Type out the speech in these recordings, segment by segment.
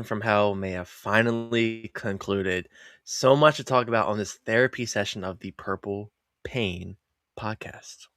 from hell may have finally concluded. So much to talk about on this therapy session of the Purple Pain podcast.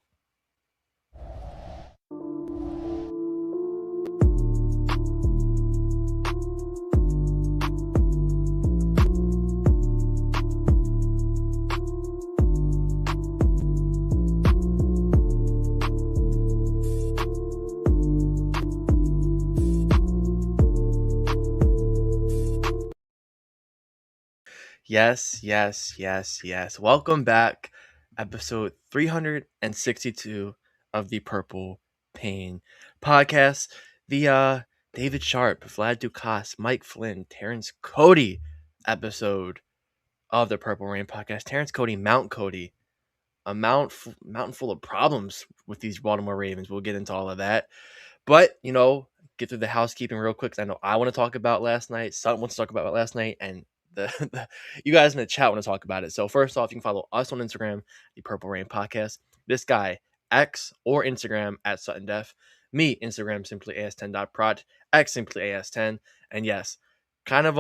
Yes. Welcome back. Episode 362 of the Purple Pain podcast. The David Sharp, Vlad Dukas, Mike Flynn, Terrence Cody episode of the Purple Rain podcast. Terrence Cody, Mount Cody, a mountain full of problems with these Baltimore Ravens. We'll get into all of that. But, get through the housekeeping real quick, 'cause I know I want to talk about last night. Sutton wants to talk about last night, and the you guys in the chat want to talk about it. So first off, you can follow us on Instagram, the Purple Rain Podcast. This guy, X or Instagram at Sutton Def. Me, Instagram simply as10.prod, X simply as10. And yes, kind of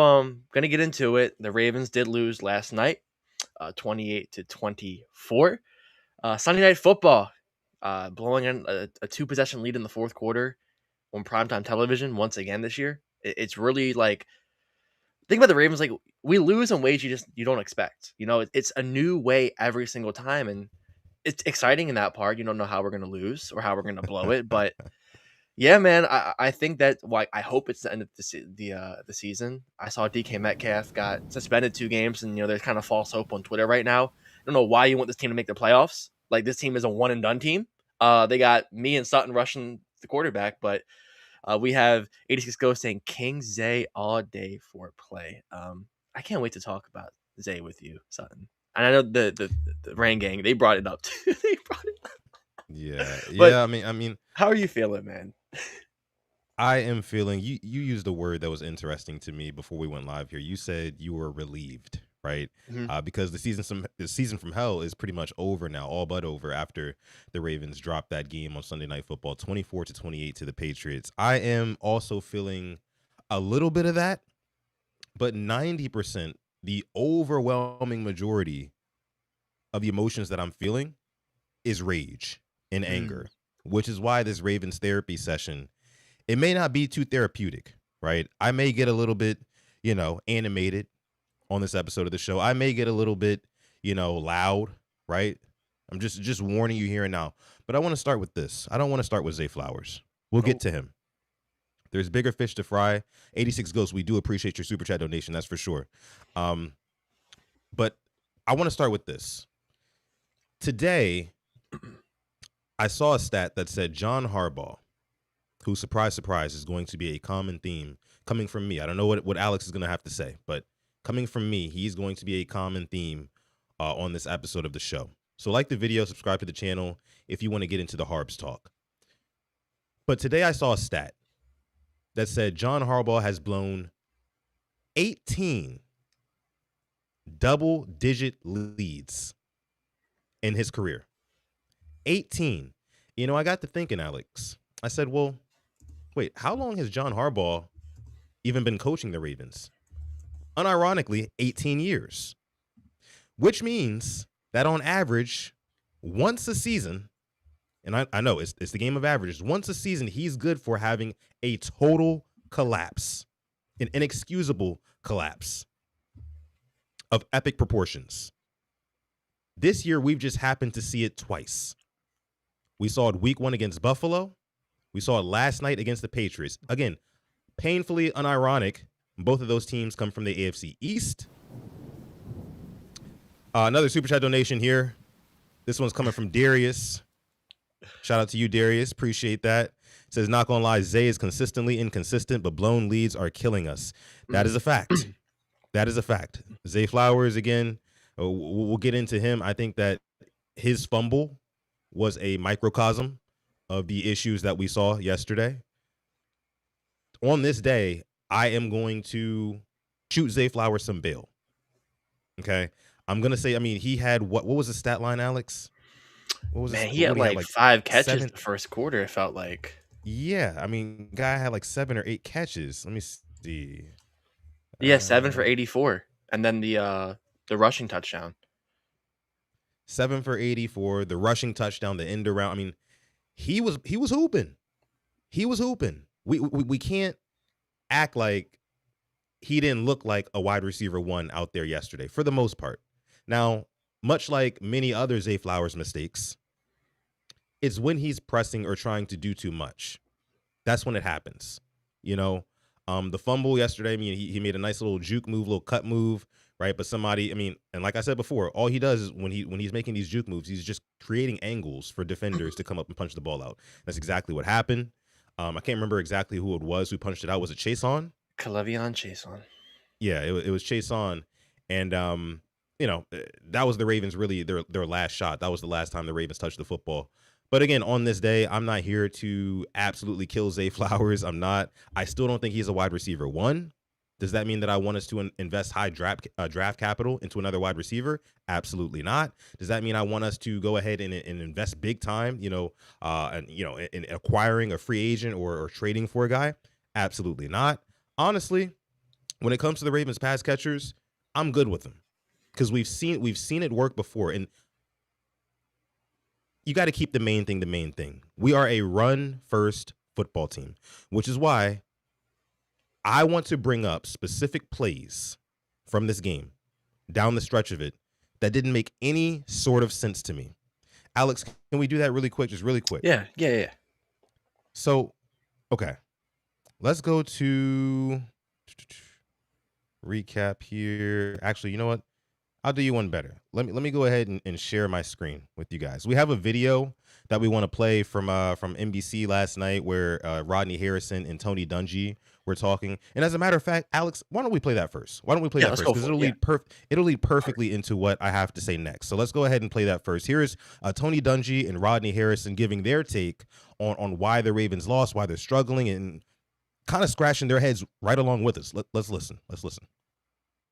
gonna get into it. The Ravens did lose last night, 28-24. Sunday Night Football, blowing in a 2-possession lead in the fourth quarter on primetime television once again this year. It's really like, think about the Ravens, like, we lose in ways you don't expect. It's a new way every single time, and it's exciting in that part. You don't know how we're gonna lose or how we're gonna blow it, but yeah, man, I think that, I hope it's the end of the season. I saw DK Metcalf got suspended 2 games, and there's kind of false hope on Twitter right now. I don't know why you want this team to make the playoffs. Like, this team is a one and done team. They got me and Sutton rushing the quarterback, but we have 86 Ghost saying King Zay all day for play. I can't wait to talk about Zay with you, Sutton. And I know the Rain Gang, they brought it up too. They brought it up. Yeah. But I mean, how are you feeling, man? I am feeling you used a word that was interesting to me before we went live here. You said you were relieved, right? Mhm. Because the season from hell is pretty much over now, all but over after the Ravens dropped that game on Sunday Night Football, 24-28 to the Patriots. I am also feeling a little bit of that, but 90%, the overwhelming majority of the emotions that I'm feeling is rage and anger, which is why this Ravens therapy session, it may not be too therapeutic, right? I may get a little bit, animated on this episode of the show. I may get a little bit, loud, right? I'm just warning you here and now. But I want to start with this. I don't want to start with Zay Flowers. We'll get to him. There's bigger fish to fry. 86 Ghosts, we do appreciate your super chat donation, that's for sure. But I want to start with this. Today, I saw a stat that said John Harbaugh, who, surprise, surprise, is going to be a common theme coming from me. I don't know what Alex is going to have to say, but coming from me, he's going to be a common theme on this episode of the show. So like the video, subscribe to the channel if you want to get into the Harbs talk. But today I saw a stat that said John Harbaugh has blown 18 double-digit leads in his career. 18. I got to thinking, Alex. I said, well, wait, how long has John Harbaugh even been coaching the Ravens? Unironically, 18 years. Which means that on average, once a season, and I know it's the game of averages, once a season, he's good for having a total collapse, an inexcusable collapse of epic proportions. This year, we've just happened to see it twice. We saw it week 1 against Buffalo. We saw it last night against the Patriots. Again, painfully unironic. Both of those teams come from the AFC East. Another super chat donation here. This one's coming from Darius. Shout out to you, Darius. Appreciate that. It says, not gonna lie, Zay is consistently inconsistent, but blown leads are killing us. That is a fact. That is a fact. Zay Flowers, again, we'll get into him. I think that his fumble was a microcosm of the issues that we saw yesterday. On this day, I am going to shoot Zay Flowers some bail. Okay? I'm going to say, he had what was the stat line, Alex? What was Man, he had like 5 catches in the first quarter, it felt like. Yeah, guy had like 7 or 8 catches. Let me see. Yeah, 7 for 84, and then the rushing touchdown. 7 for 84, the rushing touchdown, the end around. I mean, he was hooping. He was hooping. We can't act like he didn't look like a wide receiver one out there yesterday for the most part. Now, much like many other Zay Flowers mistakes, it's when he's pressing or trying to do too much. That's when it happens. You know, the fumble yesterday, I mean, he made a nice little juke move, little cut move, right? But somebody, I mean, and like I said before, all he does is when he's making these juke moves, he's just creating angles for defenders to come up and punch the ball out. That's exactly what happened. I can't remember exactly who it was who punched it out. Was it Chase on? Kalevion Chason. Yeah, it was Chase on, and that was the Ravens really their last shot. That was the last time the Ravens touched the football. But again, on this day, I'm not here to absolutely kill Zay Flowers. I'm not. I still don't think he's a wide receiver one. Does that mean that I want us to invest high draft capital into another wide receiver? Absolutely not. Does that mean I want us to go ahead and invest big time, in acquiring a free agent or trading for a guy? Absolutely not. Honestly, when it comes to the Ravens pass catchers, I'm good with them because we've seen it work before. And you got to keep the main thing the main thing. We are a run first football team, which is why I want to bring up specific plays from this game down the stretch of it that didn't make any sort of sense to me. Alex, can we do that really quick? Just really quick. Yeah. So, okay, let's go to recap here. Actually, you know what? I'll do you one better. Let me go ahead and share my screen with you guys. We have a video that we want to play from NBC last night where Rodney Harrison and Tony Dungy were talking. And as a matter of fact, Alex, why don't we play that first? Because it'll lead perfectly into what I have to say next. So let's go ahead and play that first. Here's Tony Dungy and Rodney Harrison giving their take on why the Ravens lost, why they're struggling, and kind of scratching their heads right along with us. Let's listen.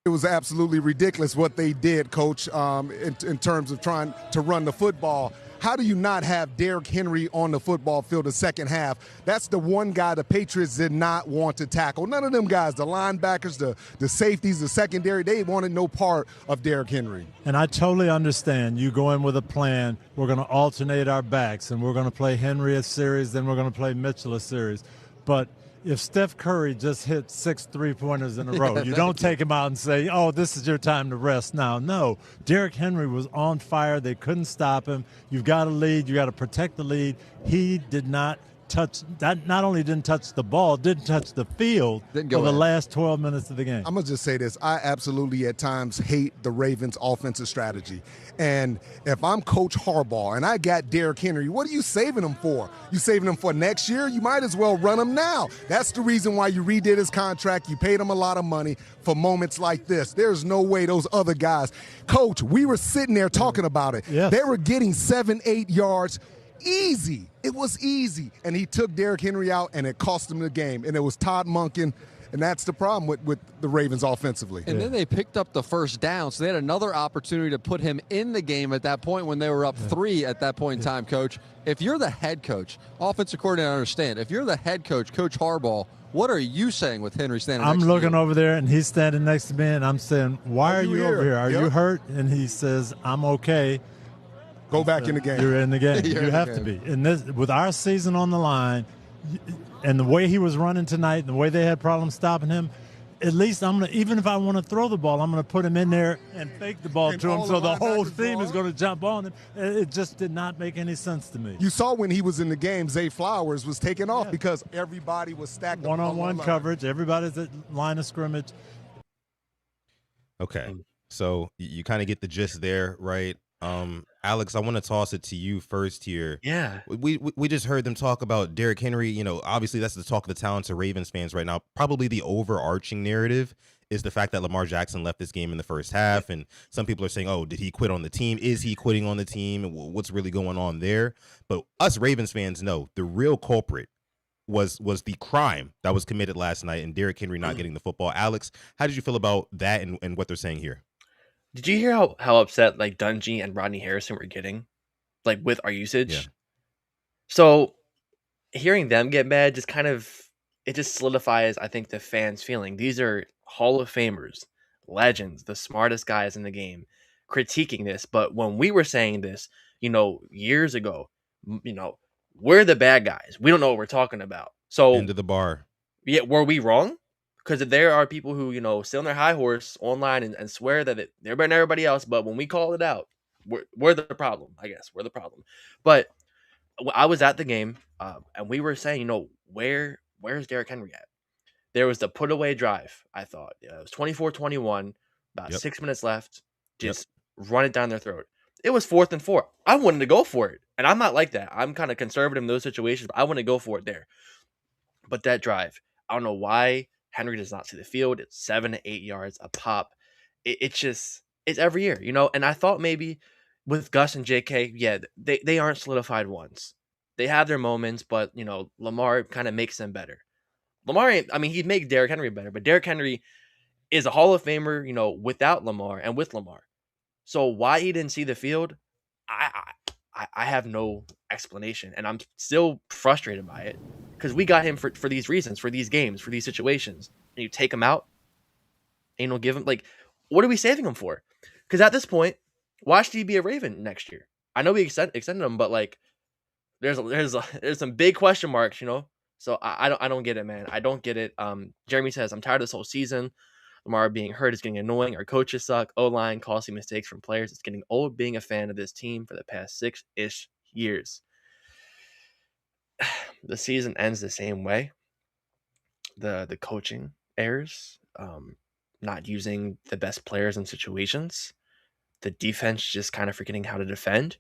It was absolutely ridiculous what they did, Coach, in terms of trying to run the football. How do you not have Derrick Henry on the football field the second half? That's the one guy the Patriots did not want to tackle. None of them guys, the linebackers, the safeties, the secondary, they wanted no part of Derrick Henry. And I totally understand you go in with a plan. We're going to alternate our backs, and we're going to play Henry a series, then we're going to play Mitchell a series. But if Steph Curry just hit 6 3-pointers in a row, you don't take him out and say, oh, this is your time to rest now. No, Derrick Henry was on fire. They couldn't stop him. You've got a lead. You got to protect the lead. He did not touch that. Not only didn't touch the ball, didn't touch the field for the last 12 minutes of the game. I'm going to just say this. I absolutely at times hate the Ravens' offensive strategy. And if I'm Coach Harbaugh and I got Derrick Henry, what are you saving him for? You saving him for next year? You might as well run him now. That's the reason why you redid his contract. You paid him a lot of money for moments like this. There's no way those other guys. Coach, we were sitting there talking about it. Yes. They were getting 7-8 yards. Easy. It was easy. And he took Derrick Henry out, and it cost him the game. And it was Todd Monken. And that's the problem with the Ravens offensively. And then they picked up the first down, so they had another opportunity to put him in the game at that point when they were up 3 at that point in time, Coach. If you're the head coach, offensive coordinator, I understand. If you're the head coach, Coach Harbaugh, what are you saying with Henry standing next to you? I'm looking over there, and he's standing next to me, and I'm saying, why are you over here? Are you hurt? And he says, I'm okay. Go back in the game. You're in the game. You have to be. And this, with our season on the line, and the way he was running tonight, and the way they had problems stopping him, at least I'm gonna. Even if I want to throw the ball, I'm gonna put him in there and fake the ball to him, so the whole team is going to jump on him. It just did not make any sense to me. You saw when he was in the game, Zay Flowers was taking off because everybody was stacked up. One-on-one coverage. Everybody's at line of scrimmage. Okay, so you kind of get the gist there, right? Alex, I want to toss it to you first here. Yeah. We just heard them talk about Derrick Henry. You know, obviously that's the talk of the town to Ravens fans right now. Probably the overarching narrative is the fact that Lamar Jackson left this game in the first half. And some people are saying, oh, did he quit on the team? Is he quitting on the team? What's really going on there? But us Ravens fans know the real culprit was the crime that was committed last night and Derrick Henry not getting the football. Alex, how did you feel about that and what they're saying here? Did you hear how upset like Dungy and Rodney Harrison were getting, like with our usage? Yeah. So hearing them get mad just kind of it just solidifies, I think, the fans' feeling. These are Hall of Famers, legends, the smartest guys in the game critiquing this. But when we were saying this, years ago, we're the bad guys. We don't know what we're talking about. So, End of the bar. yeah, were we wrong? Because there are people who, sit on their high horse online and swear that they're better than everybody else. But when we call it out, we're the problem, I guess. We're the problem. But I was at the game, and we were saying, where's Derrick Henry at? There was the put away drive, I thought. It was 24-21, about Yep. 6 minutes left. Yep. Just run it down their throat. It was 4th and 4. I wanted to go for it. And I'm not like that. I'm kind of conservative in those situations, but I want to go for it there. But that drive, I don't know why Henry does not see the field. It's 7 to 8 yards a pop. It's every year, And I thought maybe with Gus and JK, yeah, they aren't solidified ones. They have their moments, but, Lamar kind of makes them better. Lamar, he'd make Derrick Henry better, but Derrick Henry is a Hall of Famer, without Lamar and with Lamar. So why he didn't see the field, I have no explanation, and I'm still frustrated by it because we got him for these reasons, for these games, for these situations, and you take him out, and you don't give him what are we saving him for? Because at this point, why should he be a Raven next year? I know we extended him, but there's some big question marks, So I don't get it, man. I don't get it. Jeremy says I'm tired of this whole season. Lamar being hurt is getting annoying. Our coaches suck. O-line costly mistakes from players. It's getting old being a fan of this team for the past 6-ish years. The season ends the same way. The coaching errors, not using the best players in situations. The defense just kind of forgetting how to defend.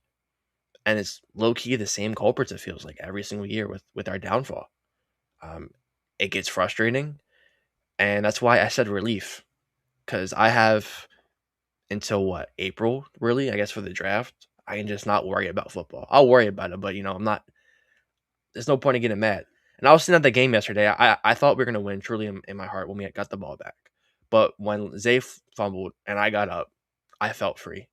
And it's low-key the same culprits, it feels like, every single year with our downfall. It gets frustrating. And that's why I said relief. Because I have until April, really, I guess, for the draft. I can just not worry about football. I'll worry about it, but, I'm not. There's no point in getting mad. And I was sitting at the game yesterday. I thought we were going to win truly in my heart when we got the ball back. But when Zay fumbled and I got up, I felt free.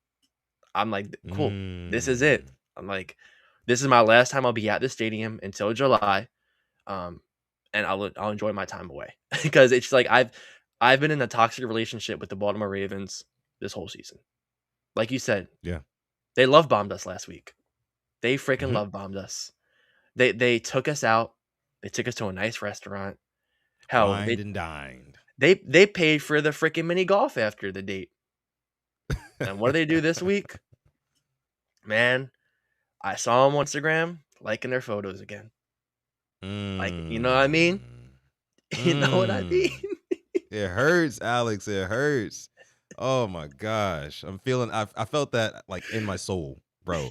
I'm like, cool. This is it. I'm like, this is my last time I'll be at the stadium until July. And I'll enjoy my time away because it's like I've been in a toxic relationship with the Baltimore Ravens this whole season. Like you said, Yeah, they love bombed us last week. They freaking love bombed us. They took us out. They took us to a nice restaurant. Hell, wined and dined. they paid for the freaking mini golf after the date. And what do they do this week? Man, I saw them on Instagram liking their photos again. You know what I mean? You know what I mean? It hurts, Alex. It hurts. Oh my gosh. I felt that in my soul, bro.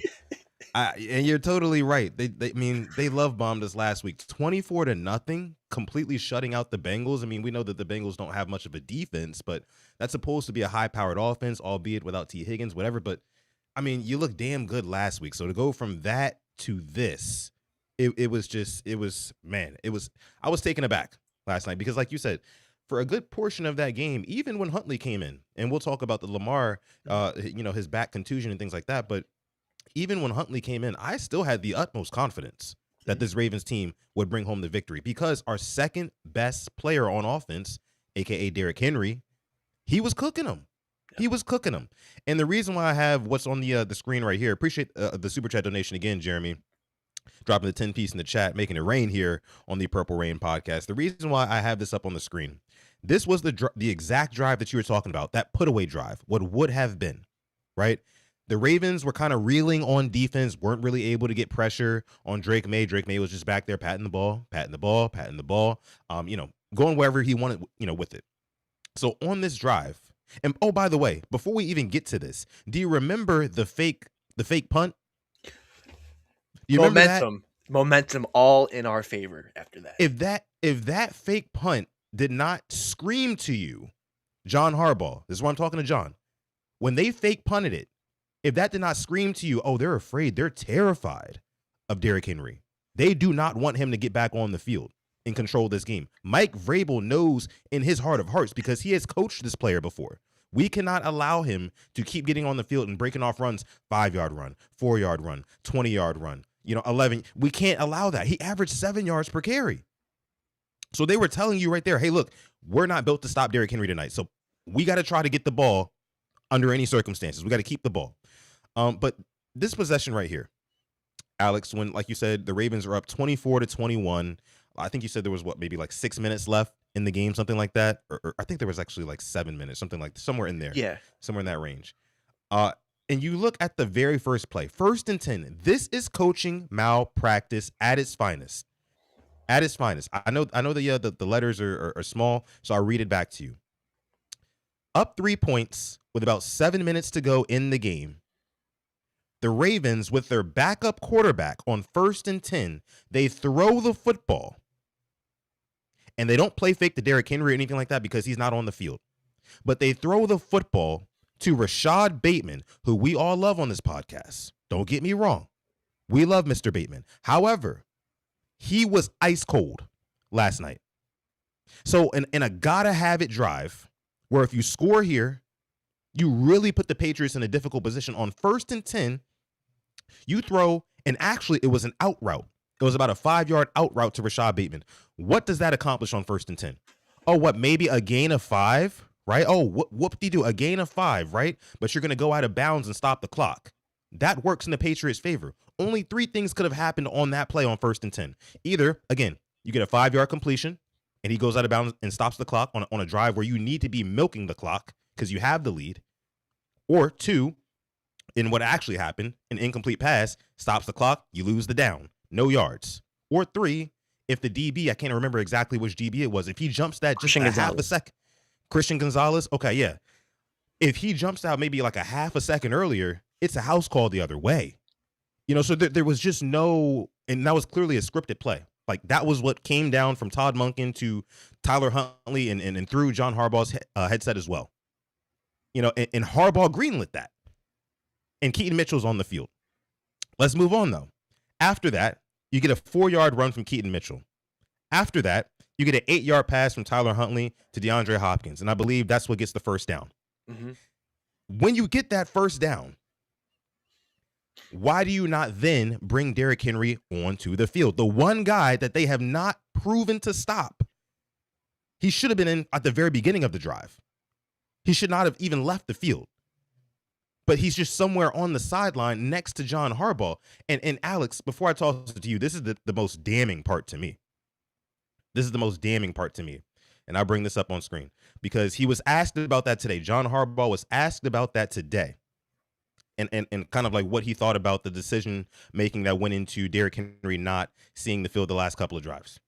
And you're totally right. They love bombed us last week. 24-0, completely shutting out the Bengals. We know that the Bengals don't have much of a defense, but that's supposed to be a high-powered offense, albeit without T. Higgins, whatever. But you look damn good last week. So to go from that to this, I was taken aback last night because, like you said, for a good portion of that game, even when Huntley came in, and we'll talk about the Lamar, his back contusion and things like that, but even when Huntley came in, I still had the utmost confidence that this Ravens team would bring home the victory because our second best player on offense, aka Derrick Henry, he was cooking them. He was cooking them. And the reason why I have what's on the screen right here, appreciate the super chat donation again, Jeremy. Dropping the 10-piece in the chat, making it rain here on the Purple Rain podcast. The reason why I have this up on the screen, this was the exact drive that you were talking about, that put-away drive, what would have been, right? The Ravens were kind of reeling on defense, weren't really able to get pressure on Drake May. Drake May was just back there patting the ball, going wherever he wanted, with it. So on this drive, and oh, by the way, before we even get to this, do you remember the fake punt? You Momentum all in our favor after that. If that fake punt did not scream to you, John Harbaugh, this is why I'm talking to John. When they fake punted it, if that did not scream to you, oh, they're afraid, they're terrified of Derrick Henry. They do not want him to get back on the field and control this game. Mike Vrabel knows in his heart of hearts because he has coached this player before. We cannot allow him to keep getting on the field and breaking off runs, 5-yard run, 4-yard run, 20-yard run. 11. We can't allow that. He averaged 7 yards per carry. So they were telling you right there, hey, look, we're not built to stop Derrick Henry tonight. So we got to try to get the ball under any circumstances. We got to keep the ball. But this possession right here, Alex, when, like you said, the Ravens are up 24-21. I think you said there was maybe like 6 minutes left in the game, something like that. Or I think there was actually like 7 minutes, something like somewhere in there. Yeah. Somewhere in that range. And you look at the very first play, 1st and 10. This is coaching malpractice at its finest. At its finest. I know the letters are small, so I'll read it back to you. Up 3 points with about 7 minutes to go in the game. The Ravens, with their backup quarterback on 1st and 10, they throw the football. And they don't play fake to Derrick Henry or anything like that because he's not on the field. But they throw the football to Rashad Bateman, who we all love on this podcast. Don't get me wrong. We love Mr. Bateman. However, he was ice cold last night. So in a gotta-have-it drive, where if you score here, you really put the Patriots in a difficult position. On 1st and 10, you throw, and actually it was an out route. It was about a 5-yard out route to Rashad Bateman. What does that accomplish on 1st and 10? Oh, what, maybe a gain of 5, right? Oh, whoop-de-doo, a gain of 5, right? But you're going to go out of bounds and stop the clock. That works in the Patriots' favor. Only 3 things could have happened on that play on 1st and 10. Either, again, you get a 5-yard completion, and he goes out of bounds and stops the clock on a drive where you need to be milking the clock because you have the lead. Or 2, in what actually happened, an incomplete pass stops the clock, you lose the down, no yards. Or 3, if the DB, I can't remember exactly which DB it was, if he jumps that just a half a second. Christian Gonzalez, okay, yeah. If he jumps out maybe like a half a second earlier, it's a house call the other way. You know, so there was just no, and that was clearly a scripted play. Like, that was what came down from Todd Monken to Tyler Huntley and through John Harbaugh's headset as well. You know, and Harbaugh greenlit that. And Keaton Mitchell's on the field. Let's move on, though. After that, you get a 4-yard run from Keaton Mitchell. After that, you get an 8-yard pass from Tyler Huntley to DeAndre Hopkins. And I believe that's what gets the first down. Mm-hmm. When you get that first down, why do you not then bring Derrick Henry onto the field? The one guy that they have not proven to stop. He should have been in at the very beginning of the drive. He should not have even left the field. But he's just somewhere on the sideline next to John Harbaugh. And Alex, before I toss it to you, this is the most damning part to me. This is the most damning part to me. And I'll bring this up on screen because he was asked about that today. John Harbaugh was asked about that today. And kind of like what he thought about the decision making that went into Derrick Henry not seeing the field the last couple of drives.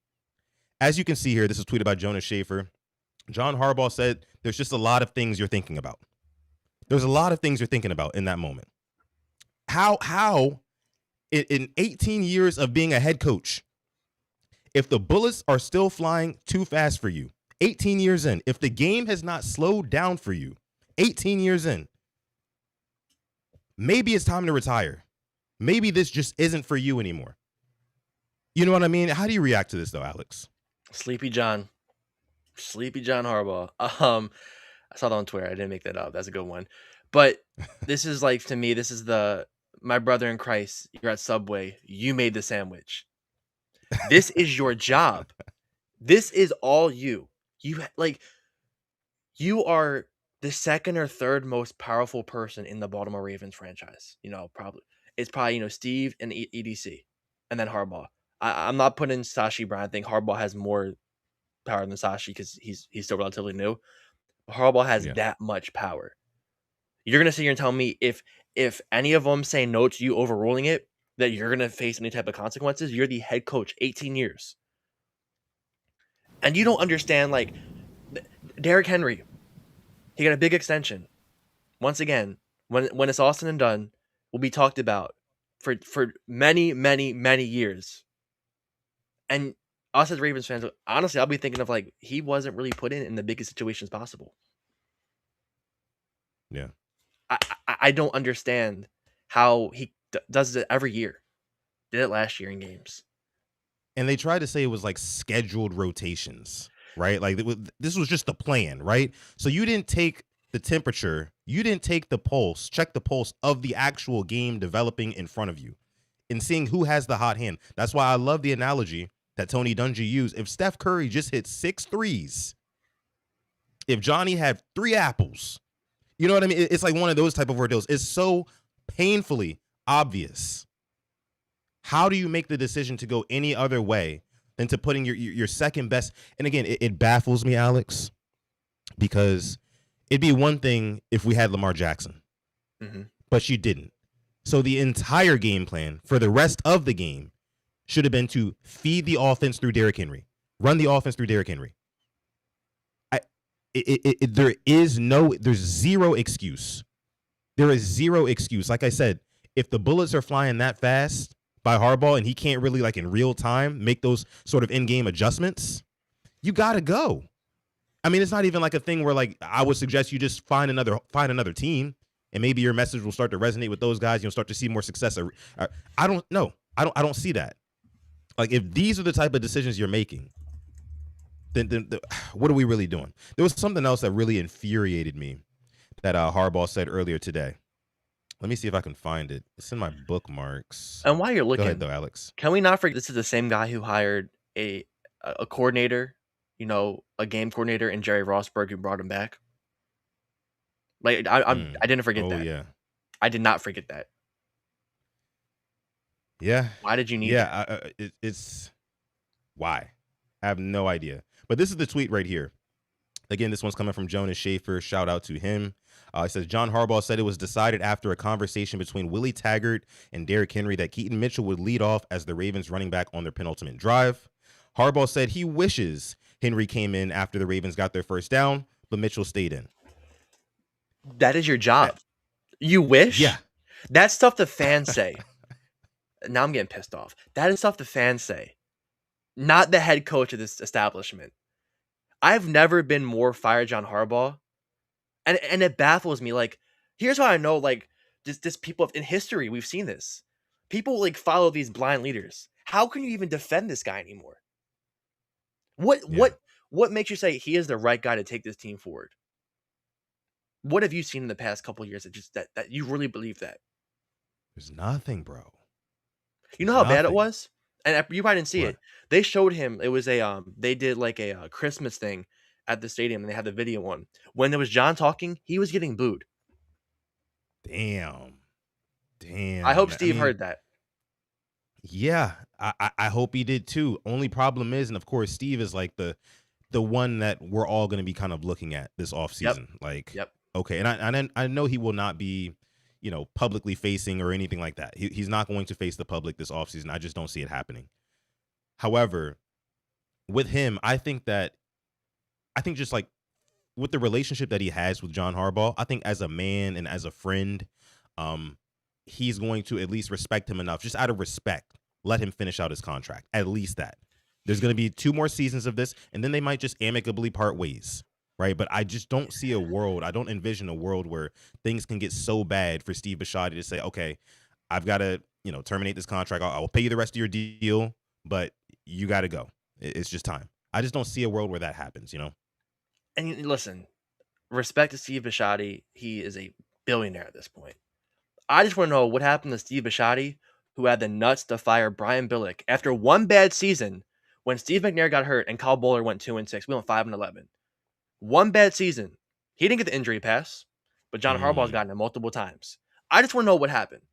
As you can see here, this is tweeted by Jonas Schaefer. John Harbaugh said, there's just a lot of things you're thinking about. There's a lot of things you're thinking about in that moment. How in 18 years of being a head coach, if the bullets are still flying too fast for you, 18 years in, if the game has not slowed down for you, 18 years in, maybe it's time to retire. Maybe this just isn't for you anymore. You know what I mean? How do you react to this, though, Alex? Sleepy John Harbaugh. I saw that on Twitter. I didn't make that up. That's a good one. But this is like, to me, this is my brother in Christ. You're at Subway. You made the sandwich. This is your job. This is all you. You are the second or third most powerful person in the Baltimore Ravens franchise. You know, it's probably Steve and EDC, and then Harbaugh. I'm not putting Sashi Brown. I think Harbaugh has more power than Sashi because he's still relatively new. Harbaugh has that much power. You're gonna sit here and tell me if any of them say no to you overruling it, that you're gonna face any type of consequences? You're the head coach, 18 years, and you don't understand. Like Derrick Henry, he got a big extension. Once again, when it's all said and done, will be talked about for many, many, many years. And us as Ravens fans, honestly, I'll be thinking of like he wasn't really put in the biggest situations possible. Yeah, I don't understand how he does it every year. Did it last year in games. And they tried to say it was like scheduled rotations, right? Like this was just the plan, right? So you didn't take the temperature, you didn't take the pulse, check the pulse of the actual game developing in front of you and seeing who has the hot hand. That's why I love the analogy that Tony Dungy used. If Steph Curry just hit 6 threes, if Johnny had 3 apples, you know what I mean? It's like one of those type of ordeals. It's so painfully obvious. How do you make the decision to go any other way than to putting your second best? And again, it baffles me, Alex, because it'd be one thing if we had Lamar Jackson, but you didn't. So the entire game plan for the rest of the game should have been to feed the offense through Derrick Henry, run the offense through Derrick Henry. There's zero excuse. There is zero excuse. Like I said, if the bullets are flying that fast by Harbaugh and he can't really, like, in real time make those sort of in-game adjustments, you got to go. I mean, it's not even like a thing where, like, I would suggest you just find another team, and maybe your message will start to resonate with those guys. You'll start to see more success. I don't know. I don't see that. Like, if these are the type of decisions you're making, then what are we really doing? There was something else that really infuriated me that Harbaugh said earlier today. Let me see if I can find it. It's in my bookmarks. And while you're looking, go ahead, though, Alex. Can we not forget this is the same guy who hired a coordinator, a game coordinator in Jerry Rossberg, who brought him back? Like, I didn't forget that. Yeah. I did not forget that. Yeah. Why did you need that? It's why? I have no idea. But this is the tweet right here. Again, this one's coming from Jonas Schaefer. Shout out to him. It says, John Harbaugh said it was decided after a conversation between Willie Taggart and Derrick Henry that Keaton Mitchell would lead off as the Ravens running back on their penultimate drive. Harbaugh said he wishes Henry came in after the Ravens got their first down, but Mitchell stayed in. That is your job. You wish? Yeah. That's stuff the fans say. Now I'm getting pissed off. That is stuff the fans say, not the head coach of this establishment. I've never been more fired John Harbaugh. And it baffles me. Like, here's how I know, like, just people in history, we've seen this. People, like, follow these blind leaders. How can you even defend this guy anymore? What makes you say he is the right guy to take this team forward? What have you seen in the past couple of years that you really believe that? There's nothing, bro. You know how bad it was? And you probably didn't see it. They showed him, it was they did like a Christmas thing at the stadium, and they had the video on. When there was John talking, he was getting booed. Damn. I hope Steve heard that. Yeah, I hope he did too. Only problem is, and of course, Steve is like the one that we're all going to be kind of looking at this offseason. Okay, and I know he will not be, publicly facing or anything like that. He's not going to face the public this offseason. I just don't see it happening. However, with him, I think just like with the relationship that he has with John Harbaugh, I think as a man and as a friend, he's going to at least respect him enough, just out of respect, let him finish out his contract. At least that. There's going to be 2 more seasons of this, and then they might just amicably part ways, right? But I just don't see a world. I don't envision a world where things can get so bad for Steve Bisciotti to say, okay, I've got to, terminate this contract. I'll pay you the rest of your deal, but you got to go. It's just time. I just don't see a world where that happens, And listen, respect to Steve Bisciotti. He is a billionaire at this point. I just want to know what happened to Steve Bisciotti, who had the nuts to fire Brian Billick after one bad season when Steve McNair got hurt and Kyle Bowler went 2-6. We went 5-11. One bad season. He didn't get the injury pass, but John Harbaugh's gotten it multiple times. I just want to know what happened.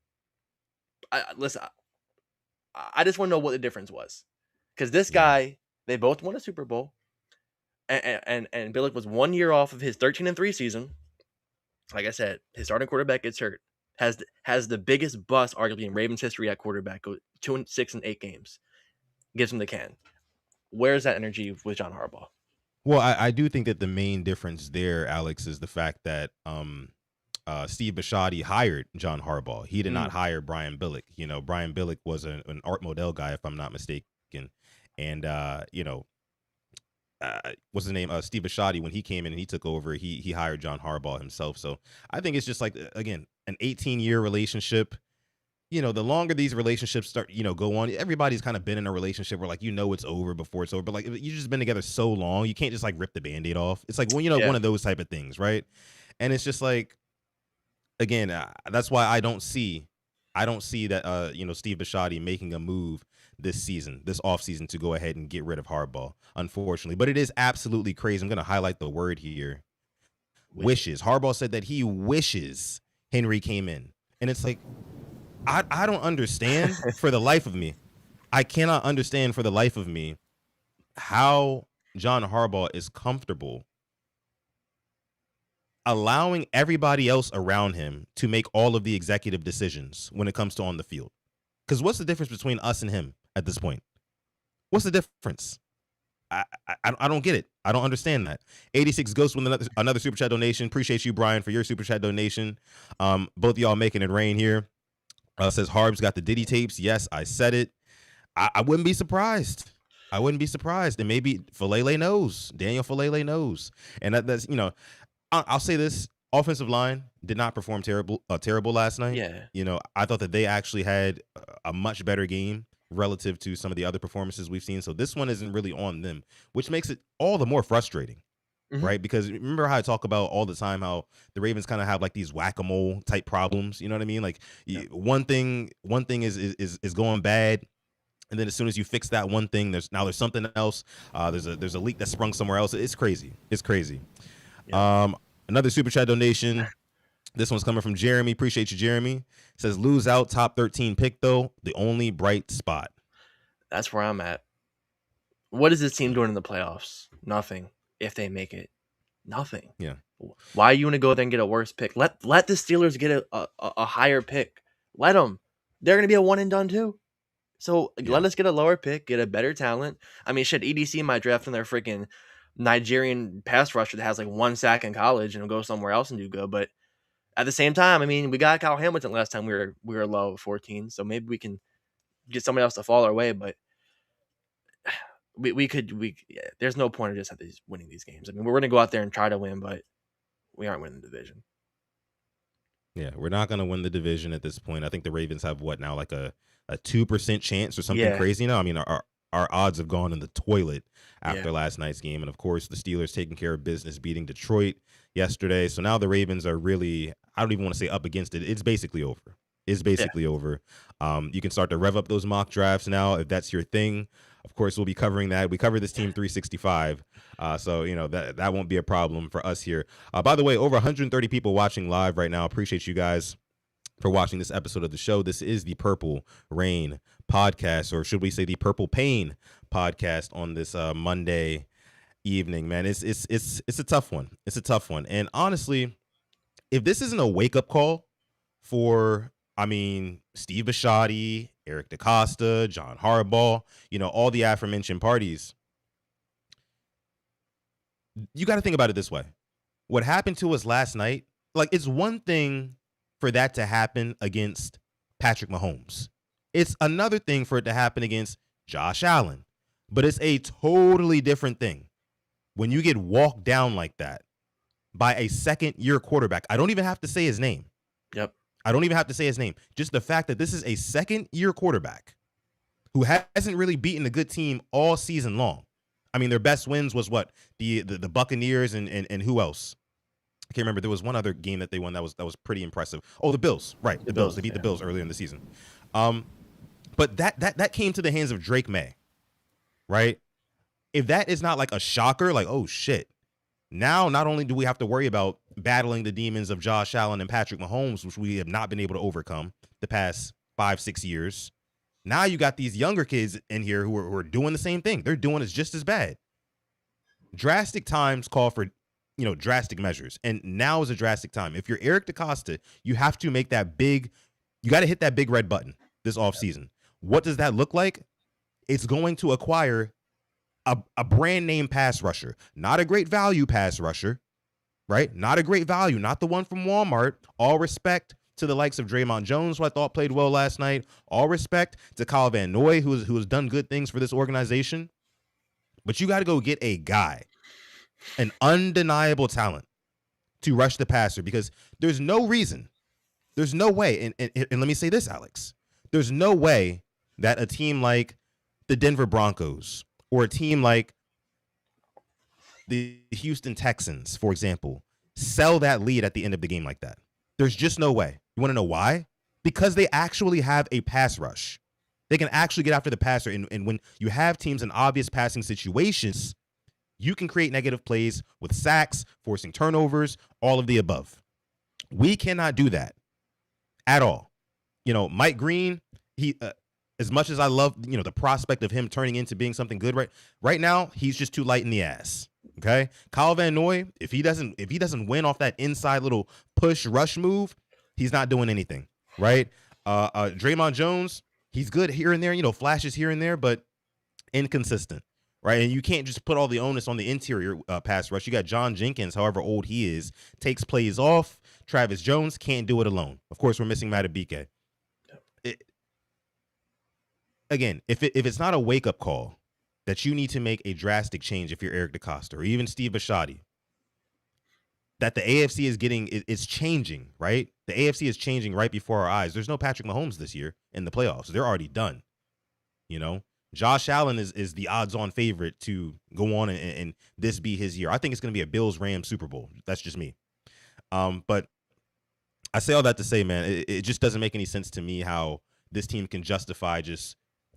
I just want to know what the difference was. Because this guy, they both won a Super Bowl. And Billick was 1 year off of his 13-3 season. Like I said, his starting quarterback gets hurt. Has the biggest bust arguably in Ravens history at quarterback. Go 2-6 in 8 games. Gives him the can. Where's that energy with John Harbaugh? Well, I do think that the main difference there, Alex, is the fact that Steve Bisciotti hired John Harbaugh. He did not hire Brian Billick. Brian Billick was an Art Modell guy, if I'm not mistaken. And what's his name? Steve Bisciotti, when he came in and he took over, he hired John Harbaugh himself. So I think it's just like, again, an 18-year relationship. The longer these relationships start, go on, everybody's kind of been in a relationship where, like, it's over before it's over. But, like, you've just been together so long, you can't just, like, rip the Band-Aid off. It's like, one of those type of things, right? And it's just like, again, that's why I don't see that, Steve Bisciotti making a move this offseason, to go ahead and get rid of Harbaugh, unfortunately. But it is absolutely crazy. I'm going to highlight the word here. Wishes. Harbaugh said that he wishes Henry came in. And it's like, I don't understand for the life of me. I cannot understand for the life of me how John Harbaugh is comfortable allowing everybody else around him to make all of the executive decisions when it comes to on the field. Because what's the difference between us and him at this point? What's the difference? I don't get it. I don't understand that. 86 Ghost with another super chat donation. Appreciate you, Brian, for your super chat donation. Both of y'all making it rain here. Says Harb's got the Diddy tapes. Yes, I said it. I wouldn't be surprised. I wouldn't be surprised. And maybe Falele knows. Daniel Falele knows. And that's, you know, I'll say this. Offensive line did not perform terrible last night. Yeah. You know, I thought that they actually had a much better game relative to some of the other performances we've seen. So this one isn't really on them, which makes it all the more frustrating, right? Because remember how I talk about all the time how the Ravens kind of have like these whack-a-mole type problems. You know what I mean? Like one thing is going bad, and then as soon as you fix that one thing, there's something else. There's a leak that sprung somewhere else. It's crazy. It's crazy. Yeah. Another super chat donation. This one's coming from Jeremy. Appreciate you, Jeremy. It says, lose out, top 13 pick, though. The only bright spot. That's where I'm at. What is this team doing in the playoffs? Nothing. If they make it. Nothing. Yeah. Why you want to go there and get a worse pick? Let the Steelers get a higher pick. Let them. They're going to be a one and done, too. So let us get a lower pick, get a better talent. I mean, shit, EDC might draft in their freaking Nigerian pass rusher that has like 1 sack in college and will go somewhere else and do good. But at the same time, I mean, we got Kyle Hamilton last time we were low 14, so maybe we can get somebody else to fall our way. But there's no point of just winning these games. I mean, we're going to go out there and try to win, but we aren't winning the division. Yeah, we're not going to win the division at this point. I think the Ravens have like a 2% chance or something crazy now. I mean, our odds have gone in the toilet after last night's game. And, of course, the Steelers taking care of business, beating Detroit yesterday. So now the Ravens are really, I don't even want to say up against it. It's basically over. It's basically over. You can start to rev up those mock drafts now if that's your thing. Of course, we'll be covering that. We cover this team 365. So, you know, that won't be a problem for us here. By the way, over 130 people watching live right now. Appreciate you guys for watching this episode of the show. This is the Purple Rain podcast, or should we say the Purple Pain podcast on this Monday evening, man. It's a tough one. It's a tough one. And honestly, if this isn't a wake-up call for, I mean, Steve Bisciotti, Eric DeCosta, John Harbaugh, you know, all the aforementioned parties, you got to think about it this way. What happened to us last night, like, it's one thing for that to happen against Patrick Mahomes. It's another thing for it to happen against Josh Allen. But it's a totally different thing when you get walked down like that by a second-year quarterback. I don't even have to say his name. Yep. I don't even have to say his name. Just the fact that this is a second-year quarterback who hasn't really beaten a good team all season long. I mean, their best wins was what? The Buccaneers and who else? I can't remember. There was one other game that they won that was pretty impressive. Oh, the Bills. Right, the Bills. They beat the Bills earlier in the season. But that came to the hands of Drake May, right? If that is not like a shocker, like, oh, shit. Now, not only do we have to worry about battling the demons of Josh Allen and Patrick Mahomes, which we have not been able to overcome the past 5-6 years. Now you got these younger kids in here who are doing the same thing. They're doing it just as bad. Drastic times call for, you know, drastic measures. And now is a drastic time. If you're Eric DeCosta, you have to make that big, you got to hit that big red button this offseason. What does that look like? It's going to acquire a brand name pass rusher, not a great value pass rusher, right? Not a great value, not the one from Walmart. All respect to the likes of Draymond Jones, who I thought played well last night. All respect to Kyle Van Noy, who has done good things for this organization. But you got to go get a guy, an undeniable talent to rush the passer, because there's no reason, there's no way, and let me say this, Alex, there's no way that a team like the Denver Broncos or a team like the Houston Texans, for example, sell that lead at the end of the game like that. There's just no way. You want to know why? Because they actually have a pass rush. They can actually get after the passer. And when you have teams in obvious passing situations, you can create negative plays with sacks, forcing turnovers, all of the above. We cannot do that at all. Mike Green, he as much as I love, the prospect of him turning into being something good right now, he's just too light in the ass. Okay? Kyle Van Noy, if he doesn't win off that inside little push rush move, he's not doing anything, right? Draymond Jones, he's good here and there, flashes here and there, but inconsistent, right? And you can't just put all the onus on the interior pass rush. You got John Jenkins, however old he is, takes plays off. Travis Jones can't do it alone. Of course, we're missing Madubuike. Again, if it's not a wake-up call that you need to make a drastic change if you're Eric DeCosta or even Steve Bisciotti, that the AFC is changing, right? The AFC is changing right before our eyes. There's no Patrick Mahomes this year in the playoffs. They're already done. Josh Allen is the odds-on favorite to go on and this be his year. I think it's going to be a Bills-Rams Super Bowl. That's just me. But I say all that to say, man, it just doesn't make any sense to me how this team can justify just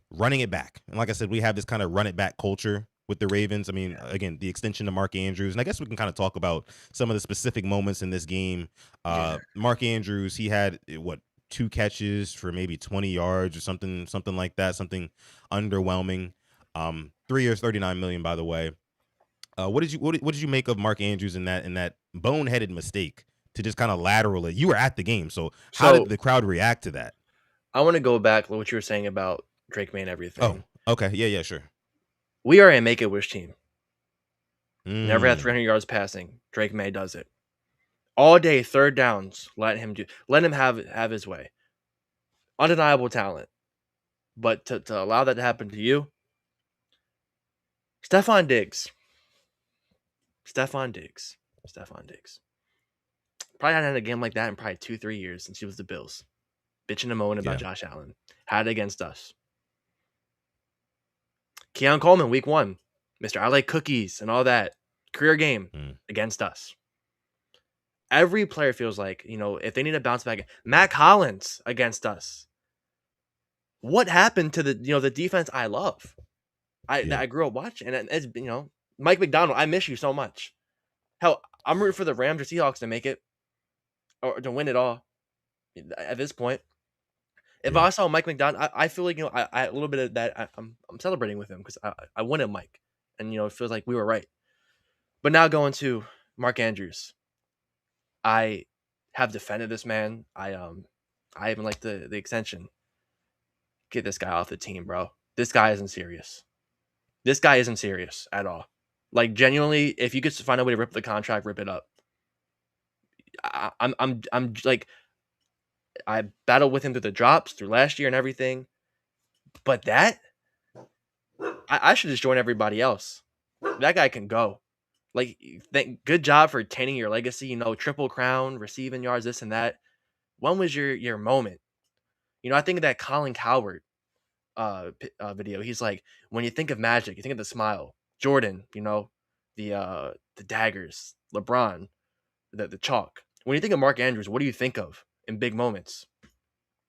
running it back. And like I said, we have this kind of run it back culture with the Ravens. I mean, again, the extension to Mark Andrews. And I guess we can kind of talk about some of the specific moments in this game. Mark Andrews, he had, 2 catches for maybe 20 yards or something like that, something underwhelming. 3 years, $39 million, by the way. What did you make of Mark Andrews in that boneheaded mistake to just kind of lateral it? You were at the game, so how did the crowd react to that? I want to go back to what you were saying about Drake May and everything. Oh, okay. Yeah, sure. We are a make-a-wish team. Never had 300 yards passing. Drake May does it. All day, third downs, let him have his way. Undeniable talent. But to allow that to happen to you, Stephon Diggs. Probably hadn't had a game like that in probably 2-3 years since he was the Bills. Bitching and moaning about Josh Allen. Had it against us. Keon Coleman, week 1. Mr. I like cookies and all that. Career game against us. Every player feels like, if they need to bounce back. Mac Hollins against us. What happened to the defense I love? That I grew up watching. And it's, Mike McDonald, I miss you so much. Hell, I'm rooting for the Rams or Seahawks to make it. Or to win it all. At this point. If I saw Mike McDonald, I feel like, I a little bit of that. I'm celebrating with him because I wanted Mike. And, it feels like we were right. But now going to Mark Andrews. I have defended this man. I even like the extension. Get this guy off the team, bro. This guy isn't serious. This guy isn't serious at all. Like, genuinely, if you could find a way to rip the contract, rip it up. I'm like, I battled with him through the drops, through last year and everything. But that, I should just join everybody else. That guy can go. Like, good job for attaining your legacy. Triple crown, receiving yards, this and that. When was your moment? I think of that Colin Cowherd video. He's like, when you think of Magic, you think of the smile. Jordan, the daggers. LeBron, the chalk. When you think of Mark Andrews, what do you think of in big moments?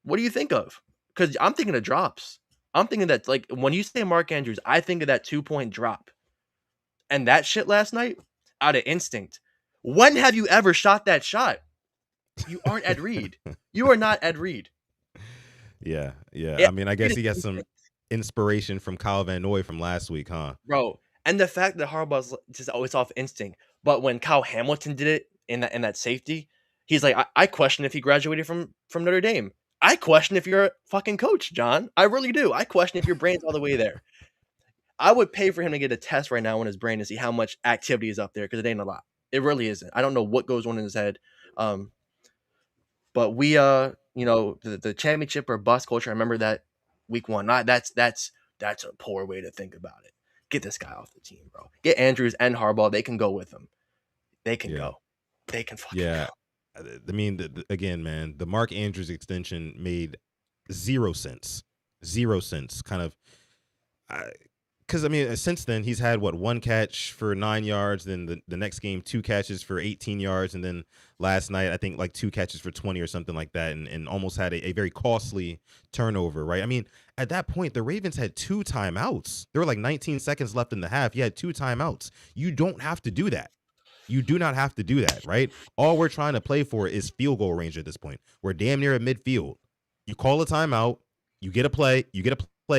What do you think of? Because I'm thinking of drops. I'm thinking that, like, when you say Mark Andrews, I think of that 2-point drop. And that shit last night, out of instinct. When have you ever shot that shot? You aren't Ed Reed. You are not Ed Reed. Yeah. I mean, I guess he got some inspiration from Kyle Van Noy from last week, huh? Bro, and the fact that Harbaugh's just always off instinct. But when Kyle Hamilton did it in that safety, he's like, I question if he graduated from Notre Dame. I question if you're a fucking coach, John. I really do. I question if your brain's all the way there. I would pay for him to get a test right now on his brain to see how much activity is up there, because it ain't a lot. It really isn't. I don't know what goes on in his head. But we, the championship or bust culture. I remember that week 1. That's a poor way to think about it. Get this guy off the team, bro. Get Andrews and Harbaugh. They can go with him. They can go. They can fucking go. I mean, again, man, the Mark Andrews extension made 0 sense. 0 sense. Kind of because I mean, since then he's had one catch for 9 yards, then the next game 2 catches for 18 yards, and then last night I think like 2 catches for 20 or something like that, and almost had a very costly turnover, right? I mean, at that point the Ravens had 2 timeouts. There were like 19 seconds left in the half. You had 2 timeouts. You don't have to do that. You do not have to do that, right? All we're trying to play for is field goal range at this point. We're damn near at midfield. You call a timeout, you get a play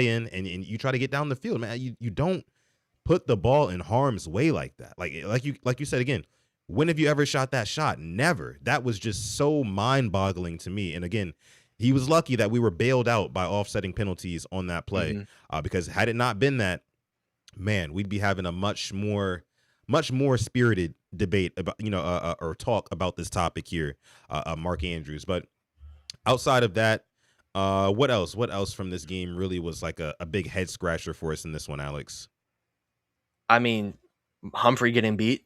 in, and you try to get down the field, man. You don't put the ball in harm's way like that. Like you said again, when have you ever shot that shot? Never. That was just so mind-boggling to me. And again, he was lucky that we were bailed out by offsetting penalties on that play, because had it not been that, man, we'd be having a much more spirited debate about, or talk about this topic here, Mark Andrews. But outside of that, what else from this game really was like a big head scratcher for us in this one, Alex? I mean, Humphrey getting beat.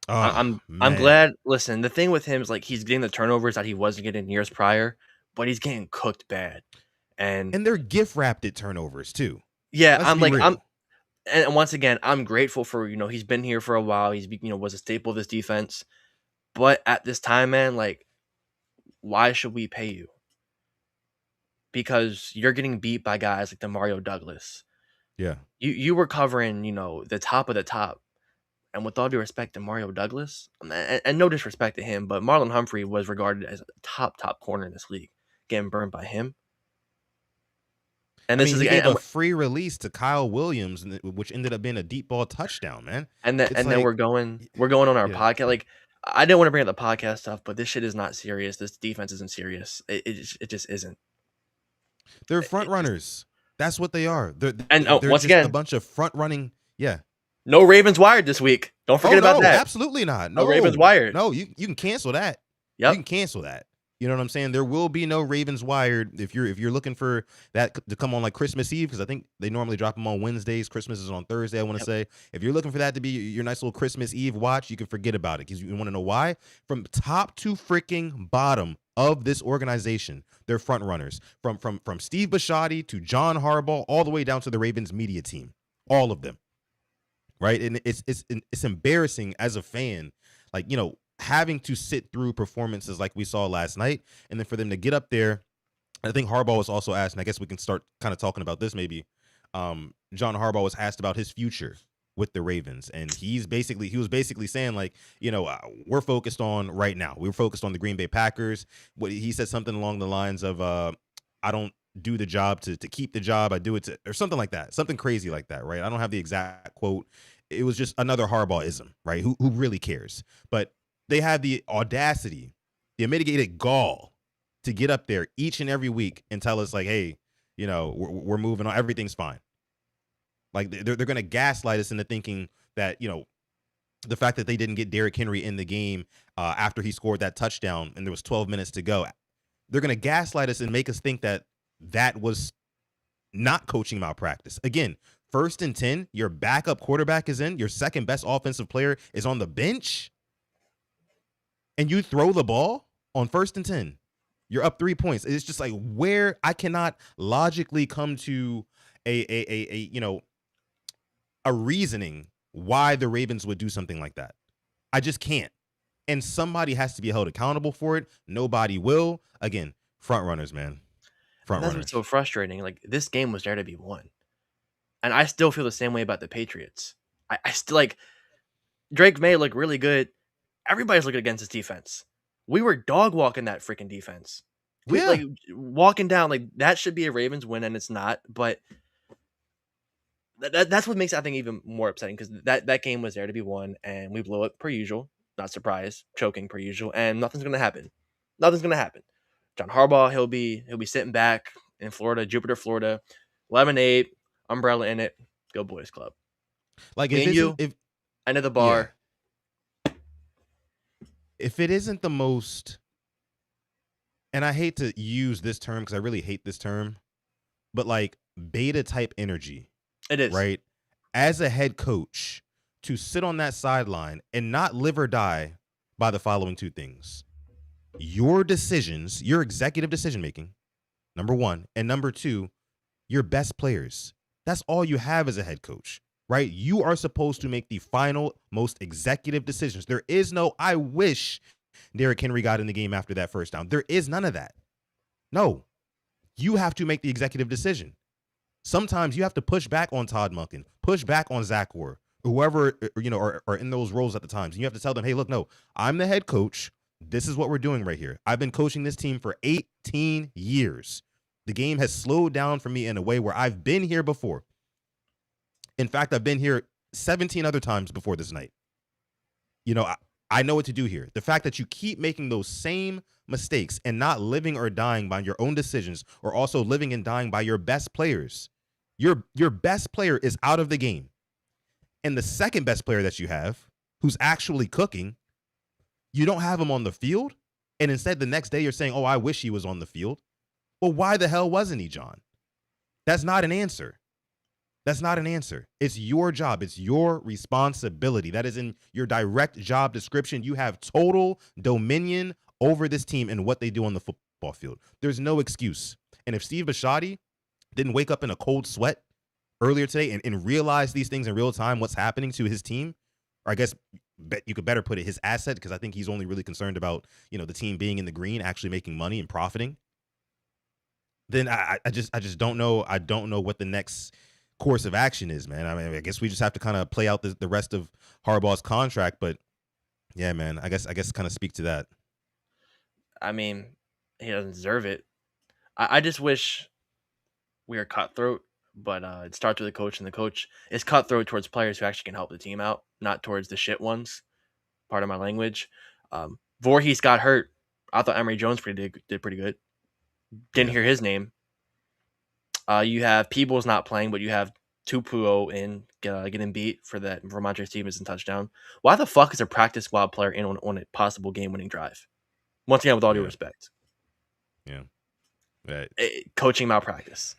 I'm Man. glad. Listen, the thing with him is like he's getting the turnovers that he wasn't getting years prior, but he's getting cooked bad. And they're gift wrapped at turnovers too. yeah, Let's I'm be like real. and once again, I'm grateful for, he's been here for a while. He's was a staple of this defense. But at this time, man, like, why should we pay you? Because you're getting beat by guys like the Mario Douglas. Yeah. You were covering, the top of the top. And with all due respect to Mario Douglas, and no disrespect to him, but Marlon Humphrey was regarded as a top corner in this league. Getting burned by him. And I this mean, is he gave a free release to Kyle Williams, which ended up being a deep ball touchdown, man. And then we're going on our podcast. Like, I didn't want to bring up the podcast stuff, but this shit is not serious. This defense isn't serious. It just isn't. They're front runners. That's what they are. They're once just again, a bunch of front running. Yeah. No Ravens wired this week. Don't forget about that. Absolutely not. No Ravens wired. No, you can cancel that. Yep. You can cancel that. You know what I'm saying? There will be no Ravens wired if you're looking for that to come on like Christmas Eve, because I think they normally drop them on Wednesdays. Christmas is on Thursday, I want to say. If you're looking for that to be your nice little Christmas Eve watch, you can forget about it, because you want to know why? From top to freaking bottom of this organization, they're front runners. From Steve Bisciotti to John Harbaugh, all the way down to the Ravens media team. All of them. Right? And it's embarrassing as a fan, like, having to sit through performances like we saw last night, and then for them to get up there. I think Harbaugh was also asked, and I guess we can start kind of talking about this maybe. John Harbaugh was asked about his future with the Ravens, and he was basically saying, like, we're focused on right now. We're focused on the Green Bay Packers. He said something along the lines of, I don't do the job to keep the job. I do it or something like that, something crazy like that, right? I don't have the exact quote. It was just another Harbaughism, right? Who really cares? But they have the audacity, the unmitigated gall to get up there each and every week and tell us, like, hey, we're moving on. Everything's fine. Like, they're going to gaslight us into thinking that, the fact that they didn't get Derrick Henry in the game after he scored that touchdown and there was 12 minutes to go, they're going to gaslight us and make us think that was not coaching malpractice. Again, 1st and 10, your backup quarterback is in, your second best offensive player is on the bench, and you throw the ball on 1st and 10. You're up 3 points. It's just like, where I cannot logically come to a reasoning why the Ravens would do something like that. I just can't. And somebody has to be held accountable for it. Nobody will. Again, front runners, man. Front runners. That's what's so frustrating. Like, this game was there to be won. And I still feel the same way about the Patriots. I still, like, Drake May look really good. Everybody's looking against his defense. We were dog walking that freaking defense. Like, walking down, like, that should be a Ravens win, and it's not. But that's what makes it, I think, even more upsetting, because that game was there to be won, and we blew it per usual. Not surprised, choking per usual, and nothing's gonna happen. Nothing's gonna happen. John Harbaugh, he'll be sitting back in Florida, Jupiter, Florida, lemonade, umbrella in it. Go Boys Club. Like, Me and you, end of the bar. Yeah. If it isn't the most, and I hate to use this term because I really hate this term, but like beta type energy. It is. Right? As a head coach, to sit on that sideline and not live or die by the following 2 things. Your decisions, your executive decision making, number 1, and number 2, your best players. That's all you have as a head coach, right? You are supposed to make the final, most executive decisions. There is no, I wish Derrick Henry got in the game after that first down. There is none of that. No, you have to make the executive decision. Sometimes you have to push back on Todd Monken, push back on Zach Orr, whoever, are in those roles at the times. And you have to tell them, hey, look, no, I'm the head coach. This is what we're doing right here. I've been coaching this team for 18 years. The game has slowed down for me in a way where I've been here before. In fact, I've been here 17 other times before this night. I know what to do here. The fact that you keep making those same mistakes and not living or dying by your own decisions, or also living and dying by your best players. Your best player is out of the game. And the second best player that you have, who's actually cooking, you don't have him on the field. And instead, the next day you're saying, oh, I wish he was on the field. Well, why the hell wasn't he, John? That's not an answer. That's not an answer. It's your job. It's your responsibility. That is in your direct job description. You have total dominion over this team and what they do on the football field. There's no excuse. And if Steve Bisciotti didn't wake up in a cold sweat earlier today and realize these things in real time, what's happening to his team, or I guess you could better put it, his asset, because I think he's only really concerned about, the team being in the green, actually making money and profiting, then I just don't know. I don't know what the next course of action is, man. I mean, I guess we just have to kind of play out the rest of Harbaugh's contract, but yeah, man, I guess kind of speak to that. I mean, he doesn't deserve it. I just wish we were cutthroat, but it starts with the coach, and the coach is cutthroat towards players who actually can help the team out, not towards the shit ones. Part of my language. Voorhees got hurt. I thought Emory Jones did pretty good. Didn't hear his name. You have Peebles not playing, but you have Tupuo in getting beat for Vermontre Stevenson touchdown. Why the fuck is a practice squad player in on a possible game-winning drive? Once again, with all due respect. Yeah. Right. Coaching malpractice.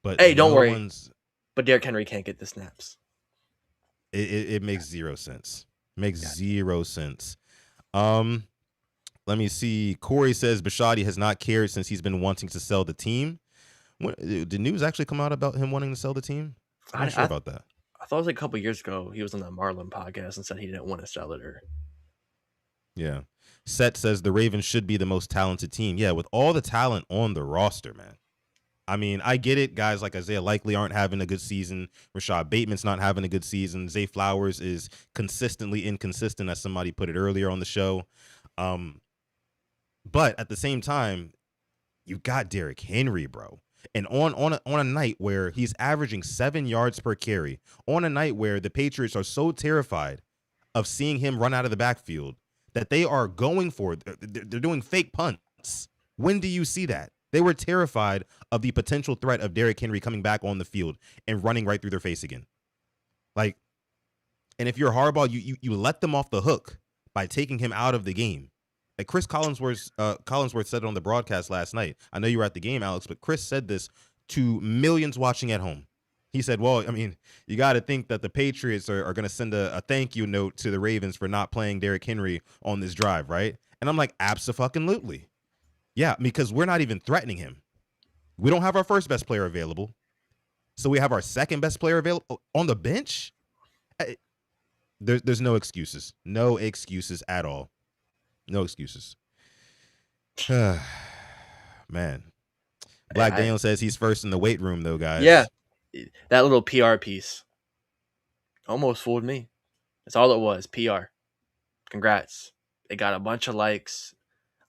But hey, don't worry. But Derrick Henry can't get the snaps. It makes zero sense. Zero sense. Let me see. Corey says Bisciotti has not cared since he's been wanting to sell the team. Did news actually come out about him wanting to sell the team? I'm not sure about that. I thought it was like a couple years ago. He was on that Marlon podcast and said he didn't want to sell it. Yeah. Seth says the Ravens should be the most talented team. Yeah, with all the talent on the roster, man. I mean, I get it. Guys like Isaiah Likely aren't having a good season. Rashad Bateman's not having a good season. Zay Flowers is consistently inconsistent, as somebody put it earlier on the show. But at the same time, you got Derrick Henry, bro. And on a night where he's averaging 7 yards per carry, on a night where the Patriots are so terrified of seeing him run out of the backfield that they are going for, they're doing fake punts. When do you see that? They were terrified of the potential threat of Derrick Henry coming back on the field and running right through their face again. And if you're Harbaugh, you let them off the hook by taking him out of the game. Like Chris Collinsworth said it on the broadcast last night. I know you were at the game, Alex, but Chris said this to millions watching at home. He said, well, I mean, you got to think that the Patriots are going to send a thank you note to the Ravens for not playing Derrick Henry on this drive, right? And I'm like, abso-fucking-lutely. Yeah, because we're not even threatening him. We don't have our first best player available. So we have our second best player available on the bench? There's no excuses. No excuses at all. No excuses. Man. Black Daniel says he's first in the weight room, though, guys. Yeah. That little PR piece almost fooled me. That's all it was, PR. Congrats. It got a bunch of likes.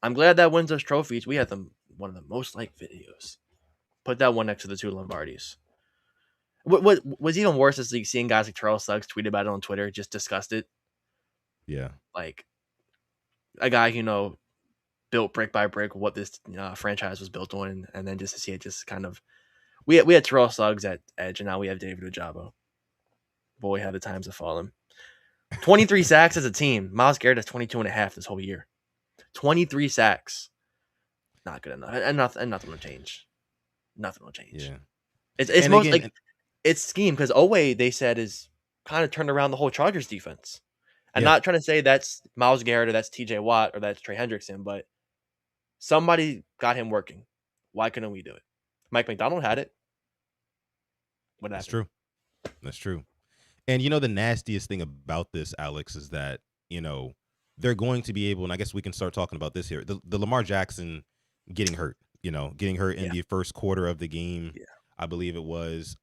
I'm glad that wins us trophies. We had one of the most liked videos. Put that one next to the 2 Lombardis. What was even worse is seeing guys like Terrell Suggs tweet about it on Twitter, just disgusted. Yeah. Like a guy who built brick by brick what this franchise was built on, and then just to see it just kind of we had Terrell Suggs at edge, and now we have David Ojabo. Boy, how the times have fallen. 23 sacks as a team. Myles Garrett has 22.5 this whole year. 23 sacks. Not good enough. And nothing will change. Nothing will change. Yeah. It's most again, it's scheme, because Owe, they said, is kind of turned around the whole Chargers defense. I'm not trying to say that's Myles Garrett or that's TJ Watt or that's Trey Hendrickson, but somebody got him working. Why couldn't we do it? Mike McDonald had it. what That's happened. true. That's true. And the nastiest thing about this, Alex, is that they're going to be able, and I guess we can start talking about this here. The Lamar Jackson getting hurt, getting hurt in Yeah. the first quarter of the game, Yeah. I believe it was.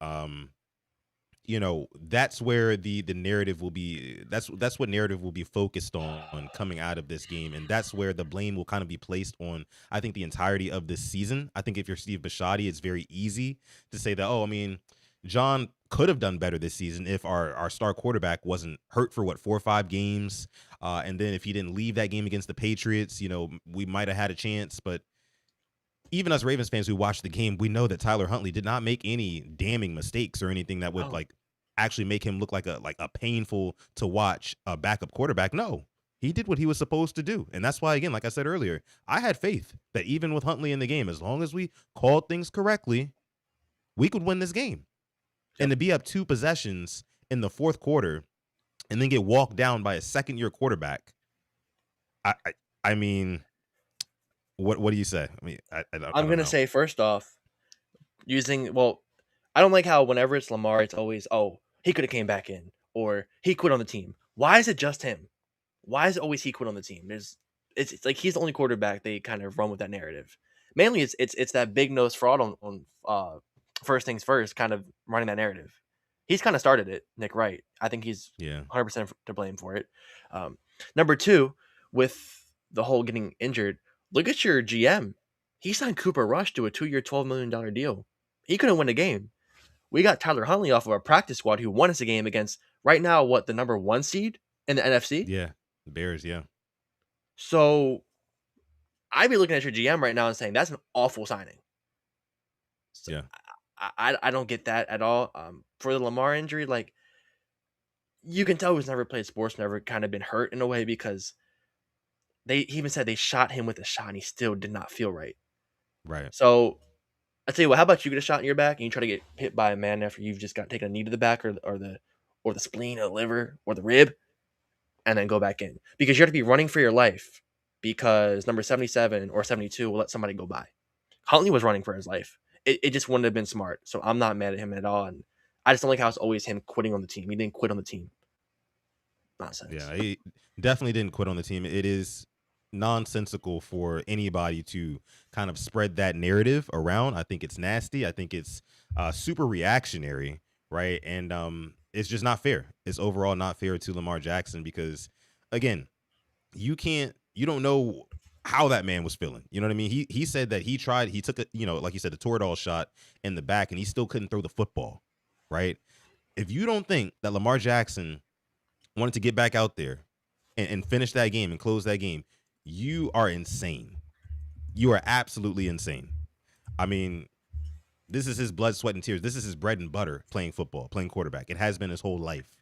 That's where the narrative will be. That's what narrative will be focused on coming out of this game, and that's where the blame will kind of be placed on. I think the entirety of this season. I think if you're Steve Bisciotti, it's very easy to say that. Oh, I mean, John could have done better this season if our star quarterback wasn't hurt for 4 or 5 games, and then if he didn't leave that game against the Patriots, we might have had a chance, but even us Ravens fans who watched the game, we know that Tyler Huntley did not make any damning mistakes or anything that would Oh, actually make him look like a painful to watch backup quarterback. No, he did what he was supposed to do, and that's why, again, like I said earlier, I had faith that even with Huntley in the game, as long as we called things correctly, we could win this game. And Yep. to be up 2 possessions in the fourth quarter and then get walked down by a second-year quarterback, I mean, what do you say? I mean, I I'm don't gonna know. say first off, I don't like how whenever it's Lamar, it's always he could have came back in or he quit on the team. Why is it just him? Why is it always he quit on the team? It's like he's the only quarterback they kind of run with that narrative. Mainly, it's that big nose fraud on first things first, kind of running that narrative. He's kind of started it, Nick Wright. I think he's Yeah. 100% to blame for it. Number two, with the whole getting injured, look at your GM. He signed Cooper Rush to a 2-year, $12 million deal. He couldn't win a game. We got Tyler Huntley off of our practice squad who won us a game against right now the number 1 seed in the NFC. Yeah. The Bears, yeah. So I'd be looking at your GM right now and saying that's an awful signing. So Yeah. I don't get that at all. For the Lamar injury, like you can tell he's never played sports, never kind of been hurt in a way because he even said they shot him with a shot and he still did not feel right. Right. So I tell you what, how about you get a shot in your back and you try to get hit by a man after you've just got taken a knee to the back or the spleen or the liver or the rib, and then go back in because you have to be running for your life because number 77 or 72 will let somebody go by. Huntley was running for his life. It just wouldn't have been smart. So I'm not mad at him at all. And I just don't like how it's always him quitting on the team. He didn't quit on the team. Nonsense. Yeah. He definitely didn't quit on the team. It is nonsensical for anybody to kind of spread that narrative around. I think it's nasty. I think it's super reactionary, right? And it's just not fair. It's overall not fair to Lamar Jackson because, again, you don't know how that man was feeling. You know what I mean? He said that he took like you said, the Toradol shot in the back and he still couldn't throw the football, right? If you don't think that Lamar Jackson wanted to get back out there and finish that game and close that game, you are insane. You are absolutely insane. I mean, this is his blood, sweat, and tears. This is his bread and butter playing football, playing quarterback. It has been his whole life,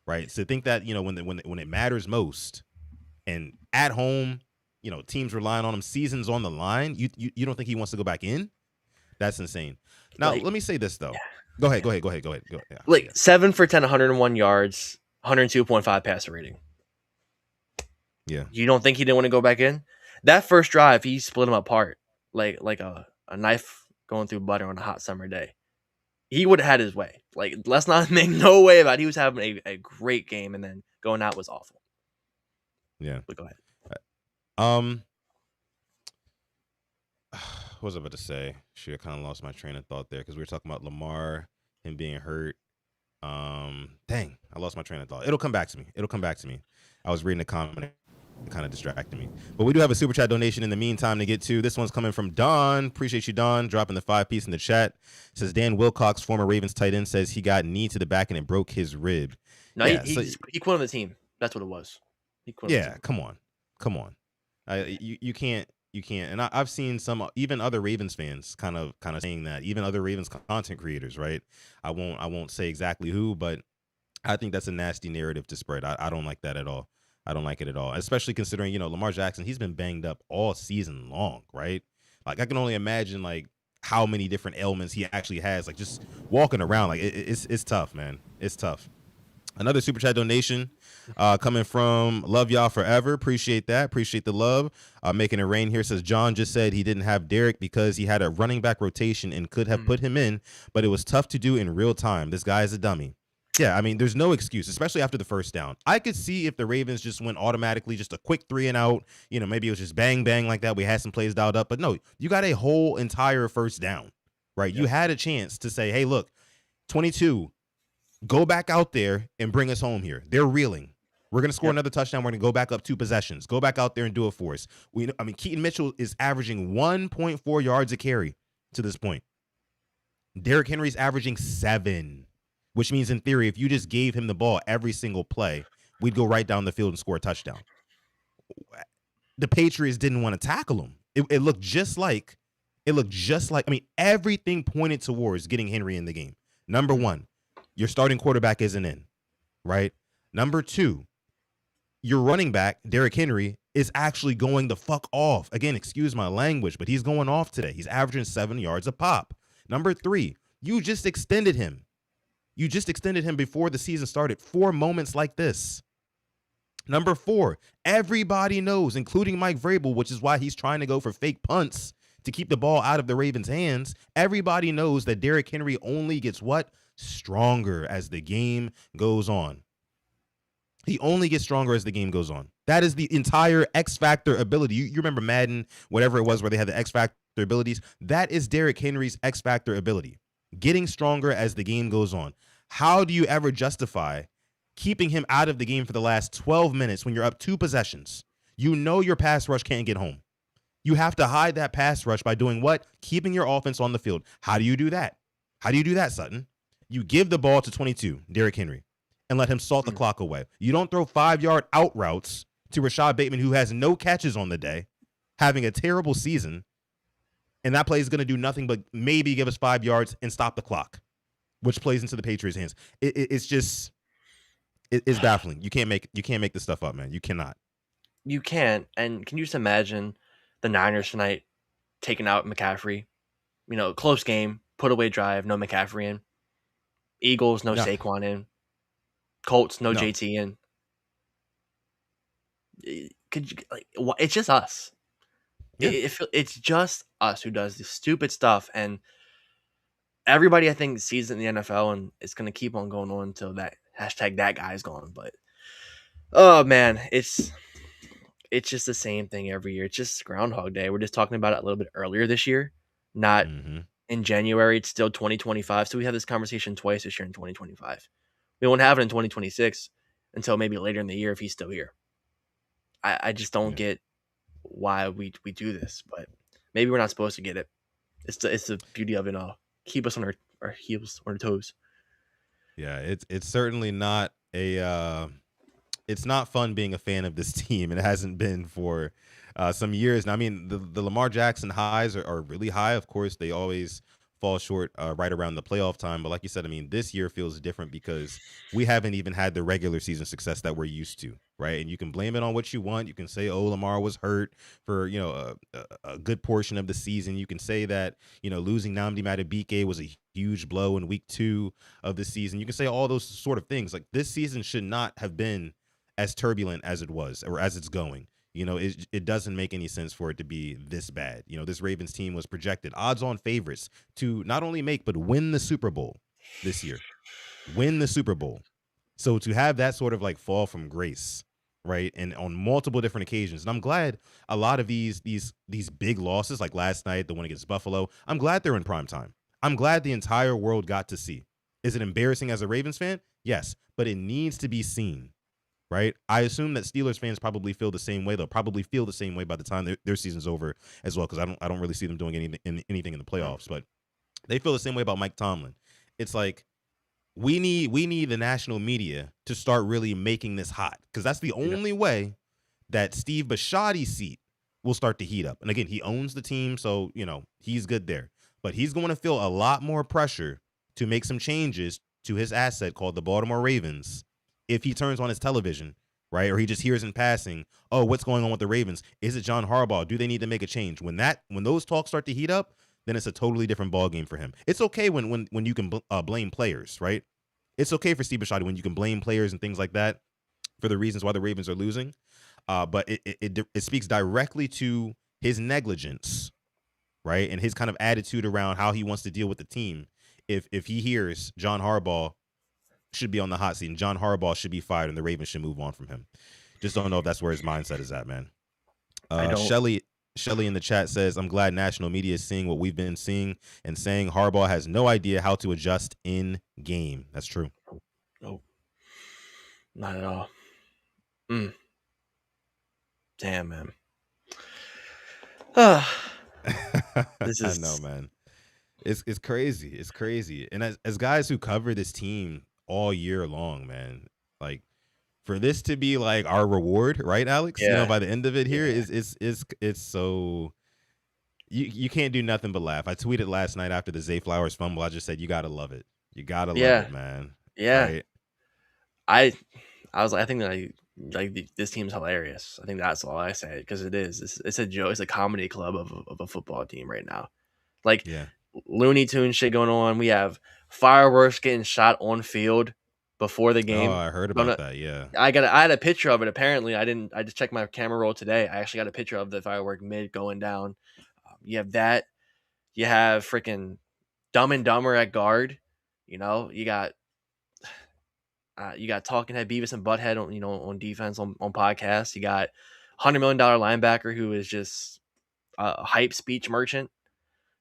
right? So think that, when it matters most and at home, teams relying on him, seasons on the line, you don't think he wants to go back in? That's insane. Now, Like, let me say this, though. yeah. Go ahead. Yeah. Like 7 for 10, 101 yards, 102.5 passer rating. Yeah. You don't think he didn't want to go back in? That first drive, he split them apart like a knife going through butter on a hot summer day. He would have had his way. Like, let's not make no way about it. He was having a great game, and then going out was awful. Yeah. But go ahead. What was I about to say? Shoot, I kind of lost my train of thought there because we were talking about Lamar, him being hurt. Dang, I lost my train of thought. It'll come back to me. I was reading a comment. It kind of distracted me. But we do have a super chat donation in the meantime to get to. This one's coming from Don. Appreciate you, Don, dropping the 5-piece in the chat. It says Dan Wilcox, former Ravens tight end, says he got knee to the back and it broke his rib. No, Yeah, he quit on the team. That's what it was. He quit on the team. Come on. You can't. And I've seen some, even other Ravens fans kind of saying that, even other Ravens content creators, right? I won't say exactly who, but I think that's a nasty narrative to spread. I don't like that at all. I don't like it at all, especially considering, Lamar Jackson, he's been banged up all season long, right? Like, I can only imagine, like, how many different ailments he actually has, like, just walking around. Like, it's tough, man. It's tough. Another super chat donation coming from Love Y'all Forever. Appreciate that. Appreciate the love. Making it rain here says John just said he didn't have Derek because he had a running back rotation and could have put him in, but it was tough to do in real time. This guy is a dummy. Yeah, I mean, there's no excuse, especially after the first down. I could see if the Ravens just went automatically, just a quick 3 and out, maybe it was just bang, bang like that. We had some plays dialed up, but no, you got a whole entire first down, right? Yep. You had a chance to say, hey, look, 22, go back out there and bring us home here. They're reeling. We're going to score another touchdown. We're going to go back up 2 possessions. Go back out there and do it for us. Keaton Mitchell is averaging 1.4 yards a carry to this point. Derrick Henry's averaging 7, which means in theory, if you just gave him the ball every single play, we'd go right down the field and score a touchdown. The Patriots didn't want to tackle him. It looked just like, everything pointed towards getting Henry in the game. Number 1, your starting quarterback isn't in, right? Number 2, your running back, Derrick Henry, is actually going the fuck off. Again, excuse my language, but he's going off today. He's averaging 7 yards a pop. Number 3, you just extended him. You just extended him before the season started for moments like this. Number 4, everybody knows, including Mike Vrabel, which is why he's trying to go for fake punts to keep the ball out of the Ravens' hands. Everybody knows that Derrick Henry only gets what? Stronger as the game goes on. He only gets stronger as the game goes on. That is the entire X Factor ability. You remember Madden, whatever it was, where they had the X Factor abilities? That is Derrick Henry's X Factor ability. Getting stronger as the game goes on. How do you ever justify keeping him out of the game for the last 12 minutes when you're up 2 possessions? You know your pass rush can't get home. You have to hide that pass rush by doing what? Keeping your offense on the field. How do you do that? How do you do that, Sutton? You give the ball to 22, Derrick Henry, and let him salt the clock away. You don't throw 5-yard out routes to Rashad Bateman, who has no catches on the day, having a terrible season, and that play is going to do nothing but maybe give us 5 yards and stop the clock, which plays into the Patriots' hands. It's baffling. You can't make this stuff up, man. You cannot. You can't. And can you just imagine the Niners tonight taking out McCaffrey? Close game, put away drive, no McCaffrey in. Eagles, no Saquon in. Colts, no JT in. Could you it's just us. Yeah. It's just us who does this stupid stuff, and everybody I think sees it in the NFL, and it's gonna keep on going on until that #that guy's gone. But oh man, it's just the same thing every year. It's just Groundhog Day. We're just talking about it a little bit earlier this year, not in January. It's still 2025, so we have this conversation twice this year in 2025. We won't have it in 2026 until maybe later in the year if he's still here. I just don't get why we do this, but maybe we're not supposed to get it. It's the beauty of it all. Keep us on our heels, on our toes. Yeah, it's certainly not it's not fun being a fan of this team. It hasn't been for some years now. I mean, the Lamar Jackson highs are really high. Of course, they always fall short right around the playoff time. But like you said, I mean, this year feels different because we haven't even had the regular season success that we're used to, right? And you can blame it on what you want. You can say, oh, Lamar was hurt for, a good portion of the season. You can say that, losing Nnamdi Madubuike was a huge blow in week 2 of the season. You can say all those sort of things. Like, this season should not have been as turbulent as it was or as it's going. It doesn't make any sense for it to be this bad. This Ravens team was projected odds-on favorites to not only make but win the Super Bowl this year. Win the Super Bowl. So to have that sort of fall from grace, right, and on multiple different occasions, and I'm glad a lot of these big losses, like last night, the one against Buffalo, I'm glad they're in prime time. I'm glad the entire world got to see. Is it embarrassing as a Ravens fan? Yes, but it needs to be seen. Right, I assume that Steelers fans probably feel the same way. They'll probably feel the same way by the time their season's over as well, because I don't really see them doing anything in the playoffs. But they feel the same way about Mike Tomlin. It's like we need the national media to start really making this hot, because that's the only way that Steve Bisciotti's seat will start to heat up. And again, he owns the team, so he's good there. But he's going to feel a lot more pressure to make some changes to his asset called the Baltimore Ravens. If he turns on his television, right, or he just hears in passing, oh, what's going on with the Ravens? Is it John Harbaugh? Do they need to make a change? When those talks start to heat up, then it's a totally different ballgame for him. It's okay when you can blame players, right? it's okay for Steve Bisciotti when you can blame players and things like that for the reasons why the Ravens are losing. But it speaks directly to his negligence, right? And his kind of attitude around how he wants to deal with the team. If he hears John Harbaugh should be on the hot seat and John Harbaugh should be fired and the Ravens should move on from him. Just don't know if that's where his mindset is at, man. I don't. Shelly in the chat says, I'm glad national media is seeing what we've been seeing and saying Harbaugh has no idea how to adjust in game. That's true. Nope. Not at all. Damn, man. This is... I know, man. It's crazy. It's crazy. And as guys who cover this team all year long, man, like for this to be like our reward, right, Alex? Yeah. You know, by the end of it here it's so you can't do nothing but laugh. I tweeted last night after the Zay Flowers fumble. I just said you gotta love it. You gotta love it, man. Yeah. Right? I was like, I think that this team's hilarious. I think that's all I say because it is. It's a joke. It's a comedy club of a football team right now. Like Looney Tune shit going on. We have fireworks getting shot on field before the game. Oh, I heard about that. Yeah, I had a picture of it. Apparently, I didn't. I just checked my camera roll today. I actually got a picture of the firework mid going down. You have that. You have freaking Dumb and Dumber at guard. You know, you got Talking Head Beavis and Butthead on defense on podcasts. You got $100 million linebacker who is just a hype speech merchant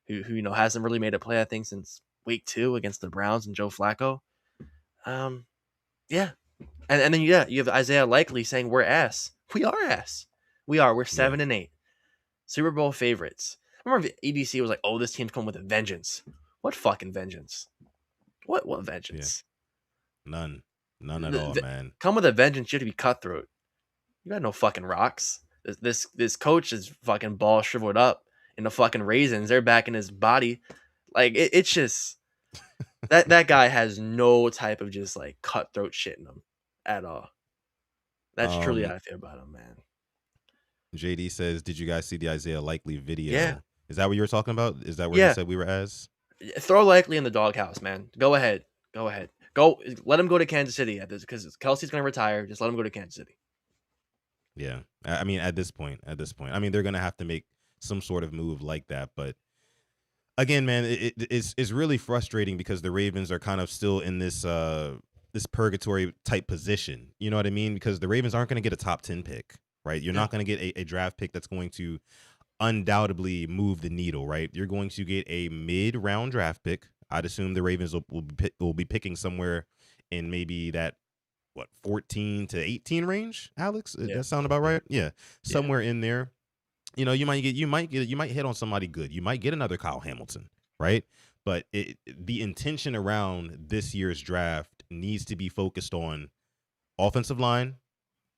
who hasn't really made a play, I think, since week 2 against the Browns and Joe Flacco. Yeah. And then you have Isaiah Likely saying we're ass. We are ass. We're 7-8. Super Bowl favorites. I remember EDC was like, oh, this team's coming with a vengeance. What fucking vengeance? What vengeance? Yeah. None at all, man. Come with a vengeance, you have to be cutthroat. You got no fucking rocks. This coach is fucking ball shriveled up in the fucking raisins. They're back in his body. Like it's just that guy has no type of just like cutthroat shit in him at all. That's truly how I feel about him, man. JD says, did you guys see the Isaiah Likely video? Yeah. Is that what you were talking about? Is that where you said we were as? Throw Likely in the doghouse, man. Go ahead. Go. Let him go to Kansas City at this because Kelsey's going to retire. Just let him go to Kansas City. Yeah. I mean, at this point, I mean, they're going to have to make some sort of move like that. But again, man, it's really frustrating because the Ravens are kind of still in this this purgatory type position. You know what I mean? Because the Ravens aren't going to get a top 10 pick, right? You're not going to get a draft pick that's going to undoubtedly move the needle, right? You're going to get a mid-round draft pick. I'd assume the Ravens will be picking somewhere in maybe that 14 to 18 range. Alex, does that sound about right? Yeah, somewhere in there. You know, you might hit on somebody good. You might get another Kyle Hamilton, right? But the intention around this year's draft needs to be focused on offensive line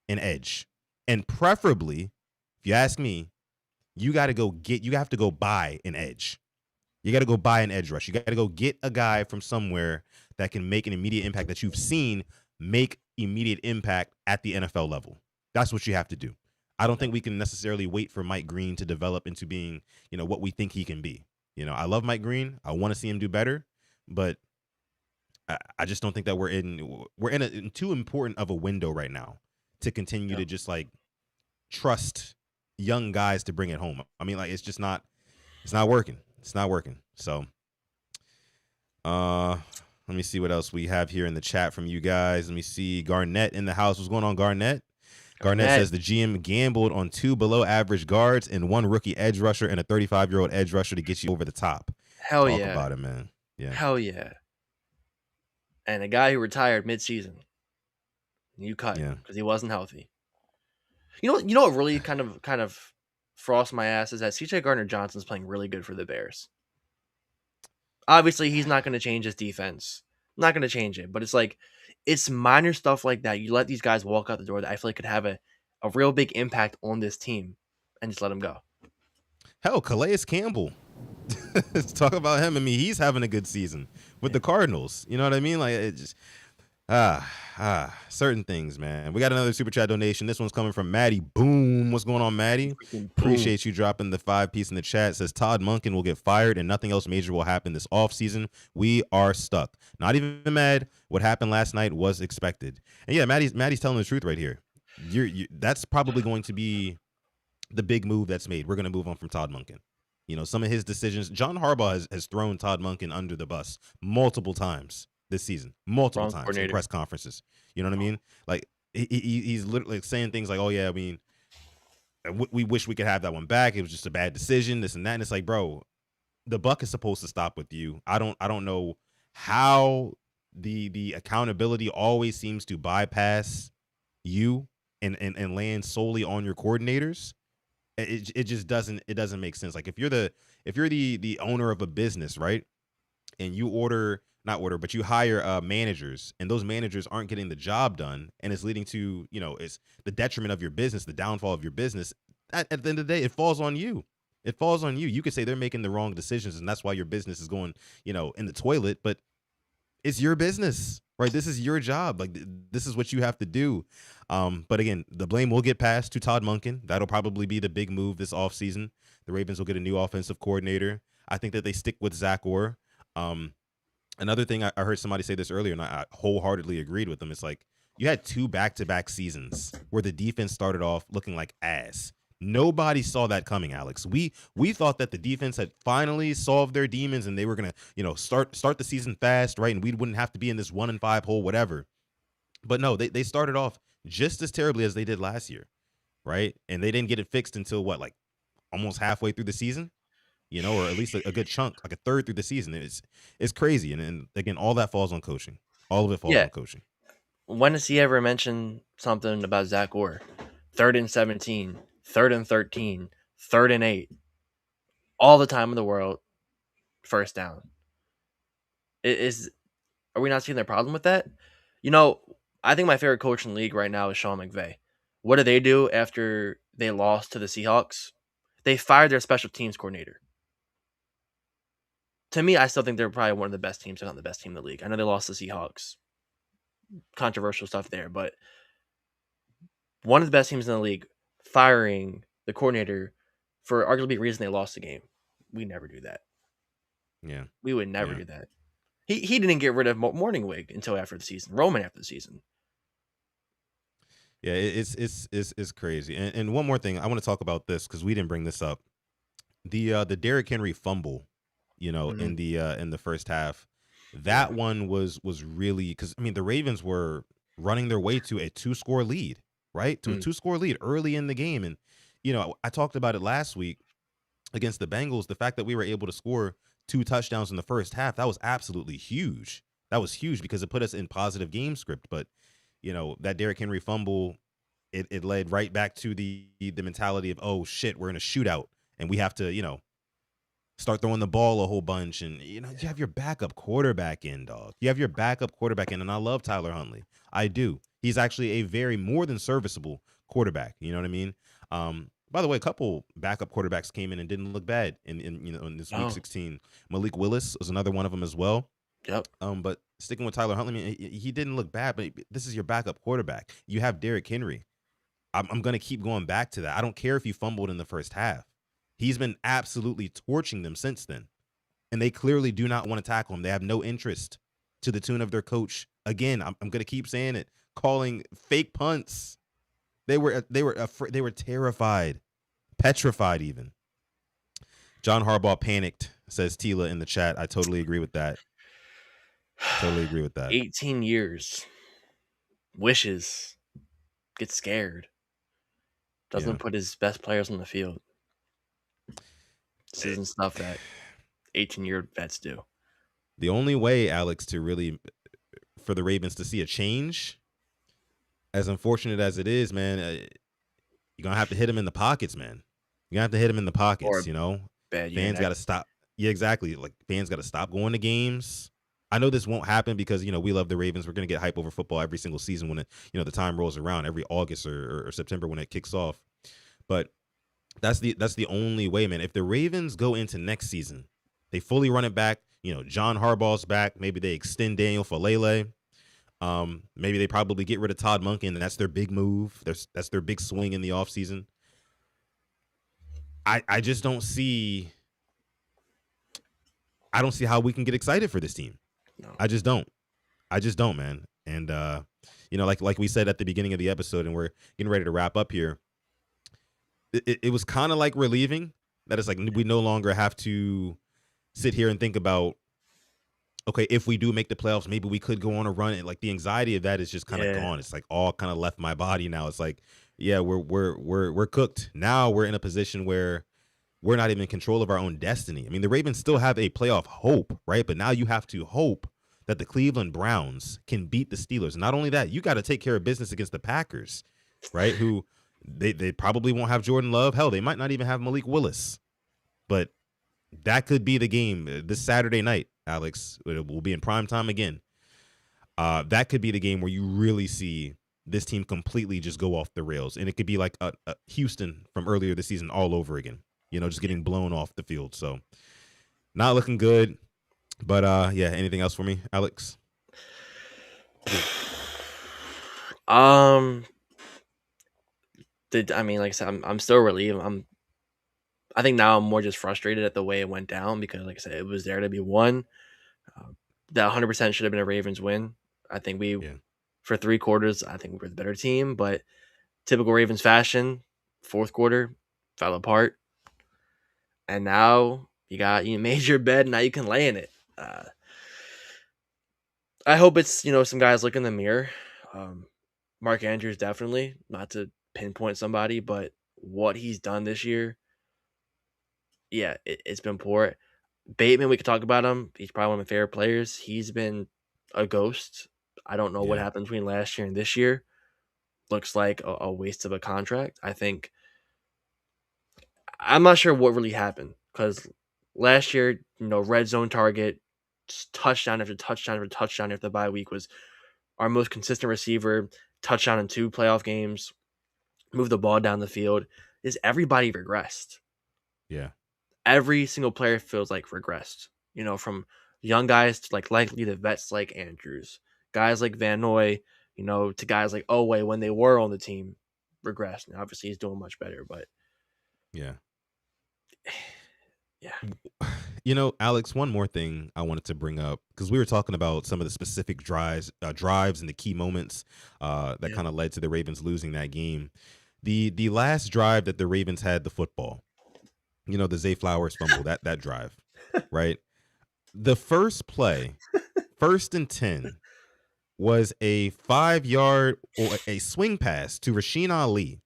and edge, and preferably, if you ask me, you have to go buy an edge. You got to go buy an edge rush. You got to go get a guy from somewhere that can make an immediate impact that you've seen make immediate impact at the NFL level. That's what you have to do. I don't think we can necessarily wait for Mike Green to develop into being, what we think he can be. I love Mike Green. I want to see him do better, but I just don't think that we're in too important of a window right now to continue to just like trust young guys to bring it home. I mean, like it's not working. It's not working. So, let me see what else we have here in the chat from you guys. Let me see. Garnett in the house. What's going on, Garnett? Garnett says the GM gambled on 2 below-average guards and 1 rookie edge rusher and a 35-year-old edge rusher to get you over the top. Hell Talk yeah. about it, man. Yeah. Hell yeah. And a guy who retired mid-season. You cut because he wasn't healthy. You know what really kind of frosts my ass is that CJ Gardner-Johnson's playing really good for the Bears. Obviously, he's not going to change his defense. Not going to change it, but it's like it's minor stuff like that. You let these guys walk out the door that I feel like could have a real big impact on this team, and just let them go. Hell, Calais Campbell. Let's talk about him. I mean, he's having a good season with the Cardinals. You know what I mean? Like, Certain things, man. We got another super chat donation. This one's coming from Maddie. Boom. What's going on, Maddie? Freaking boom. Appreciate you dropping the 5-piece in the chat. It says Todd Monken will get fired and nothing else major will happen this offseason. We are stuck. Not even mad. What happened last night was expected. And yeah, Maddie's telling the truth right here. That's probably going to be the big move that's made. We're going to move on from Todd Monken. You know, some of his decisions. John Harbaugh has thrown Todd Monken under the bus multiple times this season, multiple Wrong times in coordinator. press conferences. You know what I mean? Like he's literally saying things like, "Oh yeah, I mean, we wish we could have that one back. It was just a bad decision, this and that." And it's like, bro, the buck is supposed to stop with you. I don't know how the accountability always seems to bypass you and land solely on your coordinators. It just doesn't make sense. Like if you're the owner of a business, right? And you but you hire managers, and those managers aren't getting the job done, and it's leading to, it's the detriment of your business, the downfall of your business. At the end of the day, it falls on you. It falls on you. You could say they're making the wrong decisions, and that's why your business is going, in the toilet. But it's your business, right? This is your job. Like this is what you have to do. But again, the blame will get passed to Todd Monken. That'll probably be the big move this offseason. The Ravens will get a new offensive coordinator. I think that they stick with Zach Orr. Another thing, I heard somebody say this earlier, and I wholeheartedly agreed with them. It's like you had 2 back-to-back seasons where the defense started off looking like ass. Nobody saw that coming, Alex. We thought that the defense had finally solved their demons and they were gonna, start the season fast, right? And we wouldn't have to be in this 1-5 hole, whatever. But no, they started off just as terribly as they did last year, right? And they didn't get it fixed until what, like almost halfway through the season, or at least a good chunk, like a third through the season. It's crazy, and again, all that falls on coaching. All of it falls on coaching. When has he ever mentioned something about Zach Orr? 3rd and 17, 3rd and 13, 3rd and 8, all the time in the world, first down. Are we not seeing the problem with that? I think my favorite coach in the league right now is Sean McVay. What did they do after they lost to the Seahawks? They fired their special teams coordinator. To me, I still think they're probably one of the best teams, if not the best team in the league. I know they lost to the Seahawks. Controversial stuff there, but one of the best teams in the league firing the coordinator for arguably a reason they lost the game. We never do that. Yeah. We would never do that. He didn't get rid of Morningwig until after the season. Roman after the season. Yeah, it's crazy. And one more thing, I want to talk about this because we didn't bring this up. The Derrick Henry fumble, in the first half. That one was really, because the Ravens were running their way to a 2-score lead, right? To a 2-score lead early in the game. And I talked about it last week against the Bengals, the fact that we were able to score 2 touchdowns in the first half, that was absolutely huge. That was huge because it put us in positive game script. But that Derrick Henry fumble, it led right back to the mentality of, oh shit, we're in a shootout and we have to start throwing the ball a whole bunch. And you have your backup quarterback in, dog. You have your backup quarterback in, and I love Tyler Huntley. I do. He's actually a very more than serviceable quarterback. You know what I mean? By the way, a couple backup quarterbacks came in and didn't look bad in this week 16. Malik Willis was another one of them as well. Yep. But sticking with Tyler Huntley, he didn't look bad, but this is your backup quarterback. You have Derrick Henry. I'm going to keep going back to that. I don't care if you fumbled in the first half. He's been absolutely torching them since then. And they clearly do not want to tackle him. They have no interest, to the tune of their coach. Again, I'm going to keep saying it, calling fake punts. They were afraid, they were terrified, petrified even. John Harbaugh panicked, says Tila in the chat. I totally agree with that. Totally agree with that. 18 years. Wishes. Gets scared. Doesn't put his best players on the field. This isn't stuff that 18-year vets do. The only way, Alex, for the Ravens to see a change, as unfortunate as it is, man, you're going to have to hit him in the pockets, man. You're going to have to hit him in the pockets, Bad fans got to stop. Yeah, exactly. Like, fans got to stop going to games. I know this won't happen because, we love the Ravens. We're going to get hype over football every single season when the time rolls around, every August or September when it kicks off. But that's the only way, man. If the Ravens go into next season, they fully run it back, John Harbaugh's back. Maybe they extend Daniel Falele. Maybe they probably get rid of Todd Monken, and that's their big move. That's their big swing in the offseason. I just don't see. I don't see how we can get excited for this team. No. I just don't. I just don't, man. And like we said at the beginning of the episode, and we're getting ready to wrap up here. It was kind of like relieving that it's like we no longer have to sit here and think about, okay, if we do make the playoffs, maybe we could go on a run. And like the anxiety of that is just kind of gone. It's like all kind of left my body now. It's like, yeah, we're cooked. Now we're in a position where we're not even in control of our own destiny. I mean, the Ravens still have a playoff hope, right? But now you have to hope that the Cleveland Browns can beat the Steelers. Not only that, you got to take care of business against the Packers, right? Who they probably won't have Jordan Love. Hell, they might not even have Malik Willis. But that could be the game this Saturday night, Alex. It will be in prime time again. That could be the game where you really see this team completely just go off the rails. And it could be like a Houston from earlier this season all over again, just getting blown off the field. So not looking good. But yeah, anything else for me, Alex? Like I said, I'm still relieved. I think now I'm more just frustrated at the way it went down because, like I said, it was there to be won. That 100% should have been a Ravens win. I think for 3 quarters, I think we were the better team, but typical Ravens fashion, fourth quarter fell apart, and now you made your bed. Now you can lay in it. I hope it's some guys look in the mirror. Mark Andrews definitely, not to pinpoint somebody, but what he's done this year, yeah, it's been poor. Bateman, we could talk about him. He's probably one of my favorite players. He's been a ghost. I don't know what happened between last year and this year. Looks like a waste of a contract. I'm not sure what really happened because last year, red zone target, touchdown after touchdown after touchdown after the bye week was our most consistent receiver, touchdown in 2 playoff games, moved the ball down the field. Is everybody regressed? Yeah. Every single player feels like regressed. From young guys to likely the vets like Andrews, guys like Van Noy, to guys like Oweh when they were on the team, regressed. And obviously he's doing much better, but yeah. Yeah. Alex, one more thing I wanted to bring up because we were talking about some of the specific drives and the key moments that kind of led to the Ravens losing that game. The last drive that the Ravens had the football, the Zay Flowers fumble, that drive, right? The first play, 1st and 10, was a 5-yard or a swing pass to Rasheen Ali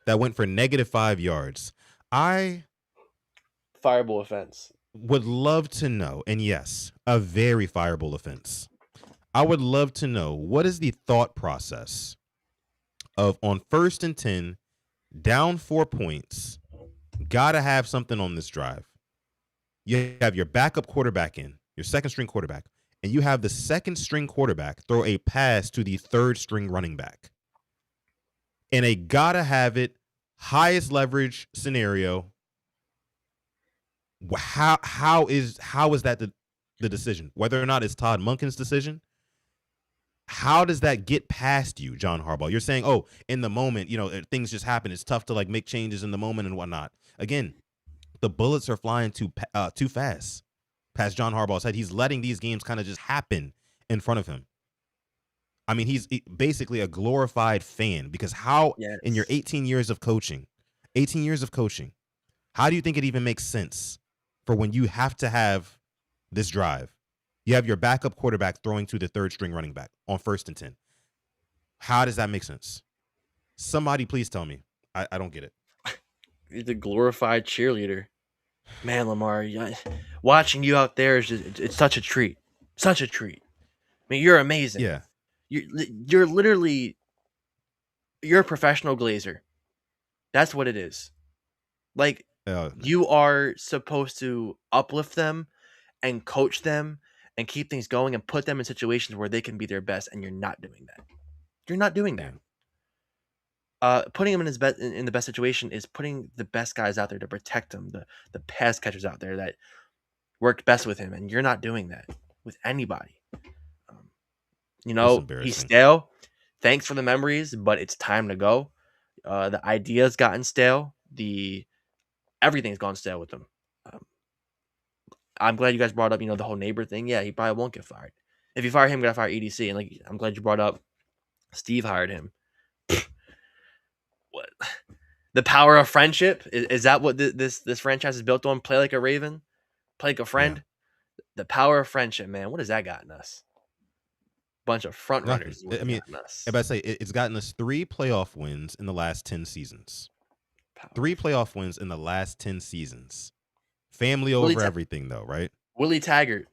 that went for -5 yards. I Fireable offense. would love to know, and yes, a very fireable offense. I would love to know what is the thought process of on 1st and 10, down 4 points, gotta have something on this drive. You have your backup quarterback in, your second string quarterback, and you have the second string quarterback throw a pass to the third string running back. In a gotta have it, highest leverage scenario. How is that the decision? Whether or not it's Todd Monken's decision, how does that get past you, John Harbaugh? You're saying, oh, in the moment, things just happen. It's tough to make changes in the moment and whatnot. Again, the bullets are flying too fast past John Harbaugh's head. He's letting these games kind of just happen in front of him. I mean, he's basically a glorified fan because in your 18 years of coaching, how do you think it even makes sense for when you have to have this drive? You have your backup quarterback throwing to the third string running back on 1st and 10. How does that make sense? Somebody please tell me. I don't get it. You're the glorified cheerleader. Man, Lamar, watching you out there it's such a treat. Such a treat. I mean, you're amazing. Yeah. You're literally you're a professional glazer. That's what it is. You are supposed to uplift them and coach them and keep things going and put them in situations where they can be their best, and you're not doing that. You're not doing that. Putting him in in the best situation is putting the best guys out there to protect him, the pass catchers out there that worked best with him, and you're not doing that with anybody. You It's know, he's embarrassing. stale. Thanks for the memories, but it's time to go. The ideas gotten stale. Everything's gone stale with him. Um, I'm glad you guys brought up, the whole neighbor thing. Yeah, he probably won't get fired. If you fire him, you gotta fire EDC. And like, I'm glad you brought up Steve hired him. What? The power of friendship is that what this franchise is built on? Play like a Raven, play like a Yeah. friend. The power of friendship, man. What has that gotten us? Bunch of front Nothing. runners is what I it's mean, gotten us. if I say it's gotten us 3 playoff wins in the last 10 seasons. 3 playoff wins in the last 10 seasons. Family Willie, over everything, though, right? Willie Taggart,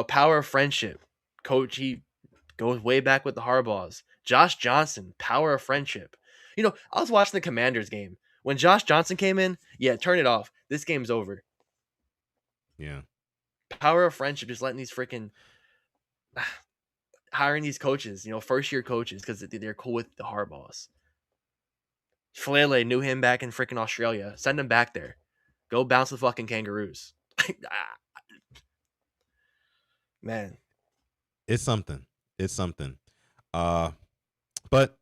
power of friendship. Coach, he goes way back with the Harbaughs. Josh Johnson, power of friendship. I was watching the Commanders game. When Josh Johnson came in, yeah, turn it off. This game's over. Yeah. Power of friendship, just letting these freaking hiring these coaches, first year coaches, because they're cool with the Harbaughs. Flele knew him back in freaking Australia. Send him back there. Go bounce the fucking Kangaroos. Man. It's something. It's something. But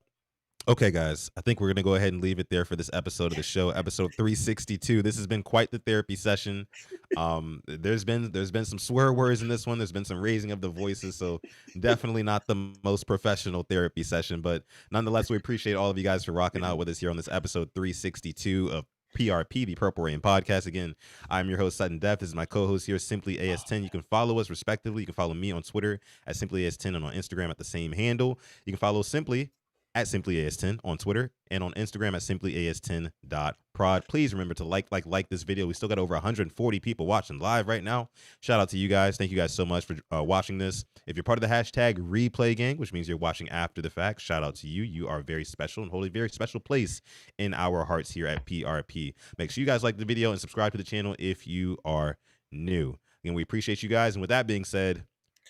okay, guys, I think we're gonna go ahead and leave it there for this episode of the show, episode 362. This has been quite the therapy session. There's been some swear words in this one. There's been some raising of the voices, so definitely not the most professional therapy session. But nonetheless, we appreciate all of you guys for rocking out with us here on this episode 362 of PRP, the Purple Rain Podcast. Again, I'm your host, Sutton Def. This is my co-host here, Simply AS10. You can follow us respectively. You can follow me on Twitter at Simply AS10 and on Instagram at the same handle. You can follow Simply at SimplyAS10 on Twitter and on Instagram at simplyas10.prod. Please remember to like this video. We still got over 140 people watching live right now. Shout out to you guys. Thank you guys so much for watching this. If you're part of the hashtag replay gang, which means you're watching after the fact, shout out to you. You are very special and hold a very special place in our hearts here at PRP. Make sure you guys like the video and subscribe to the channel if you are new. Again, we appreciate you guys. And with that being said,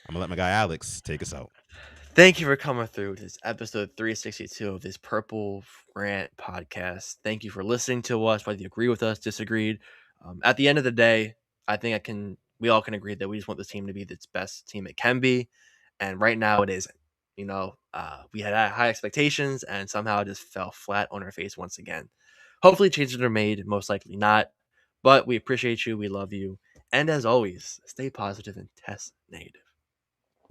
I'm going to let my guy Alex take us out. Thank you for coming through this episode 362 of this Purple Rant podcast. Thank you for listening to us, whether you agree with us, disagreed. At the end of the day, I think we all can agree that we just want this team to be the best team it can be. And right now it isn't. We had high expectations and somehow it just fell flat on our face once again. Hopefully changes are made, most likely not. But we appreciate you. We love you. And as always, stay positive and test negative.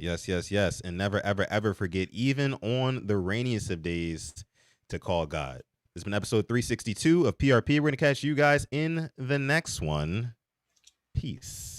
Yes, yes, yes. And never, ever, ever forget, even on the rainiest of days, to call God. This has been episode 362 of PRP. We're going to catch you guys in the next one. Peace.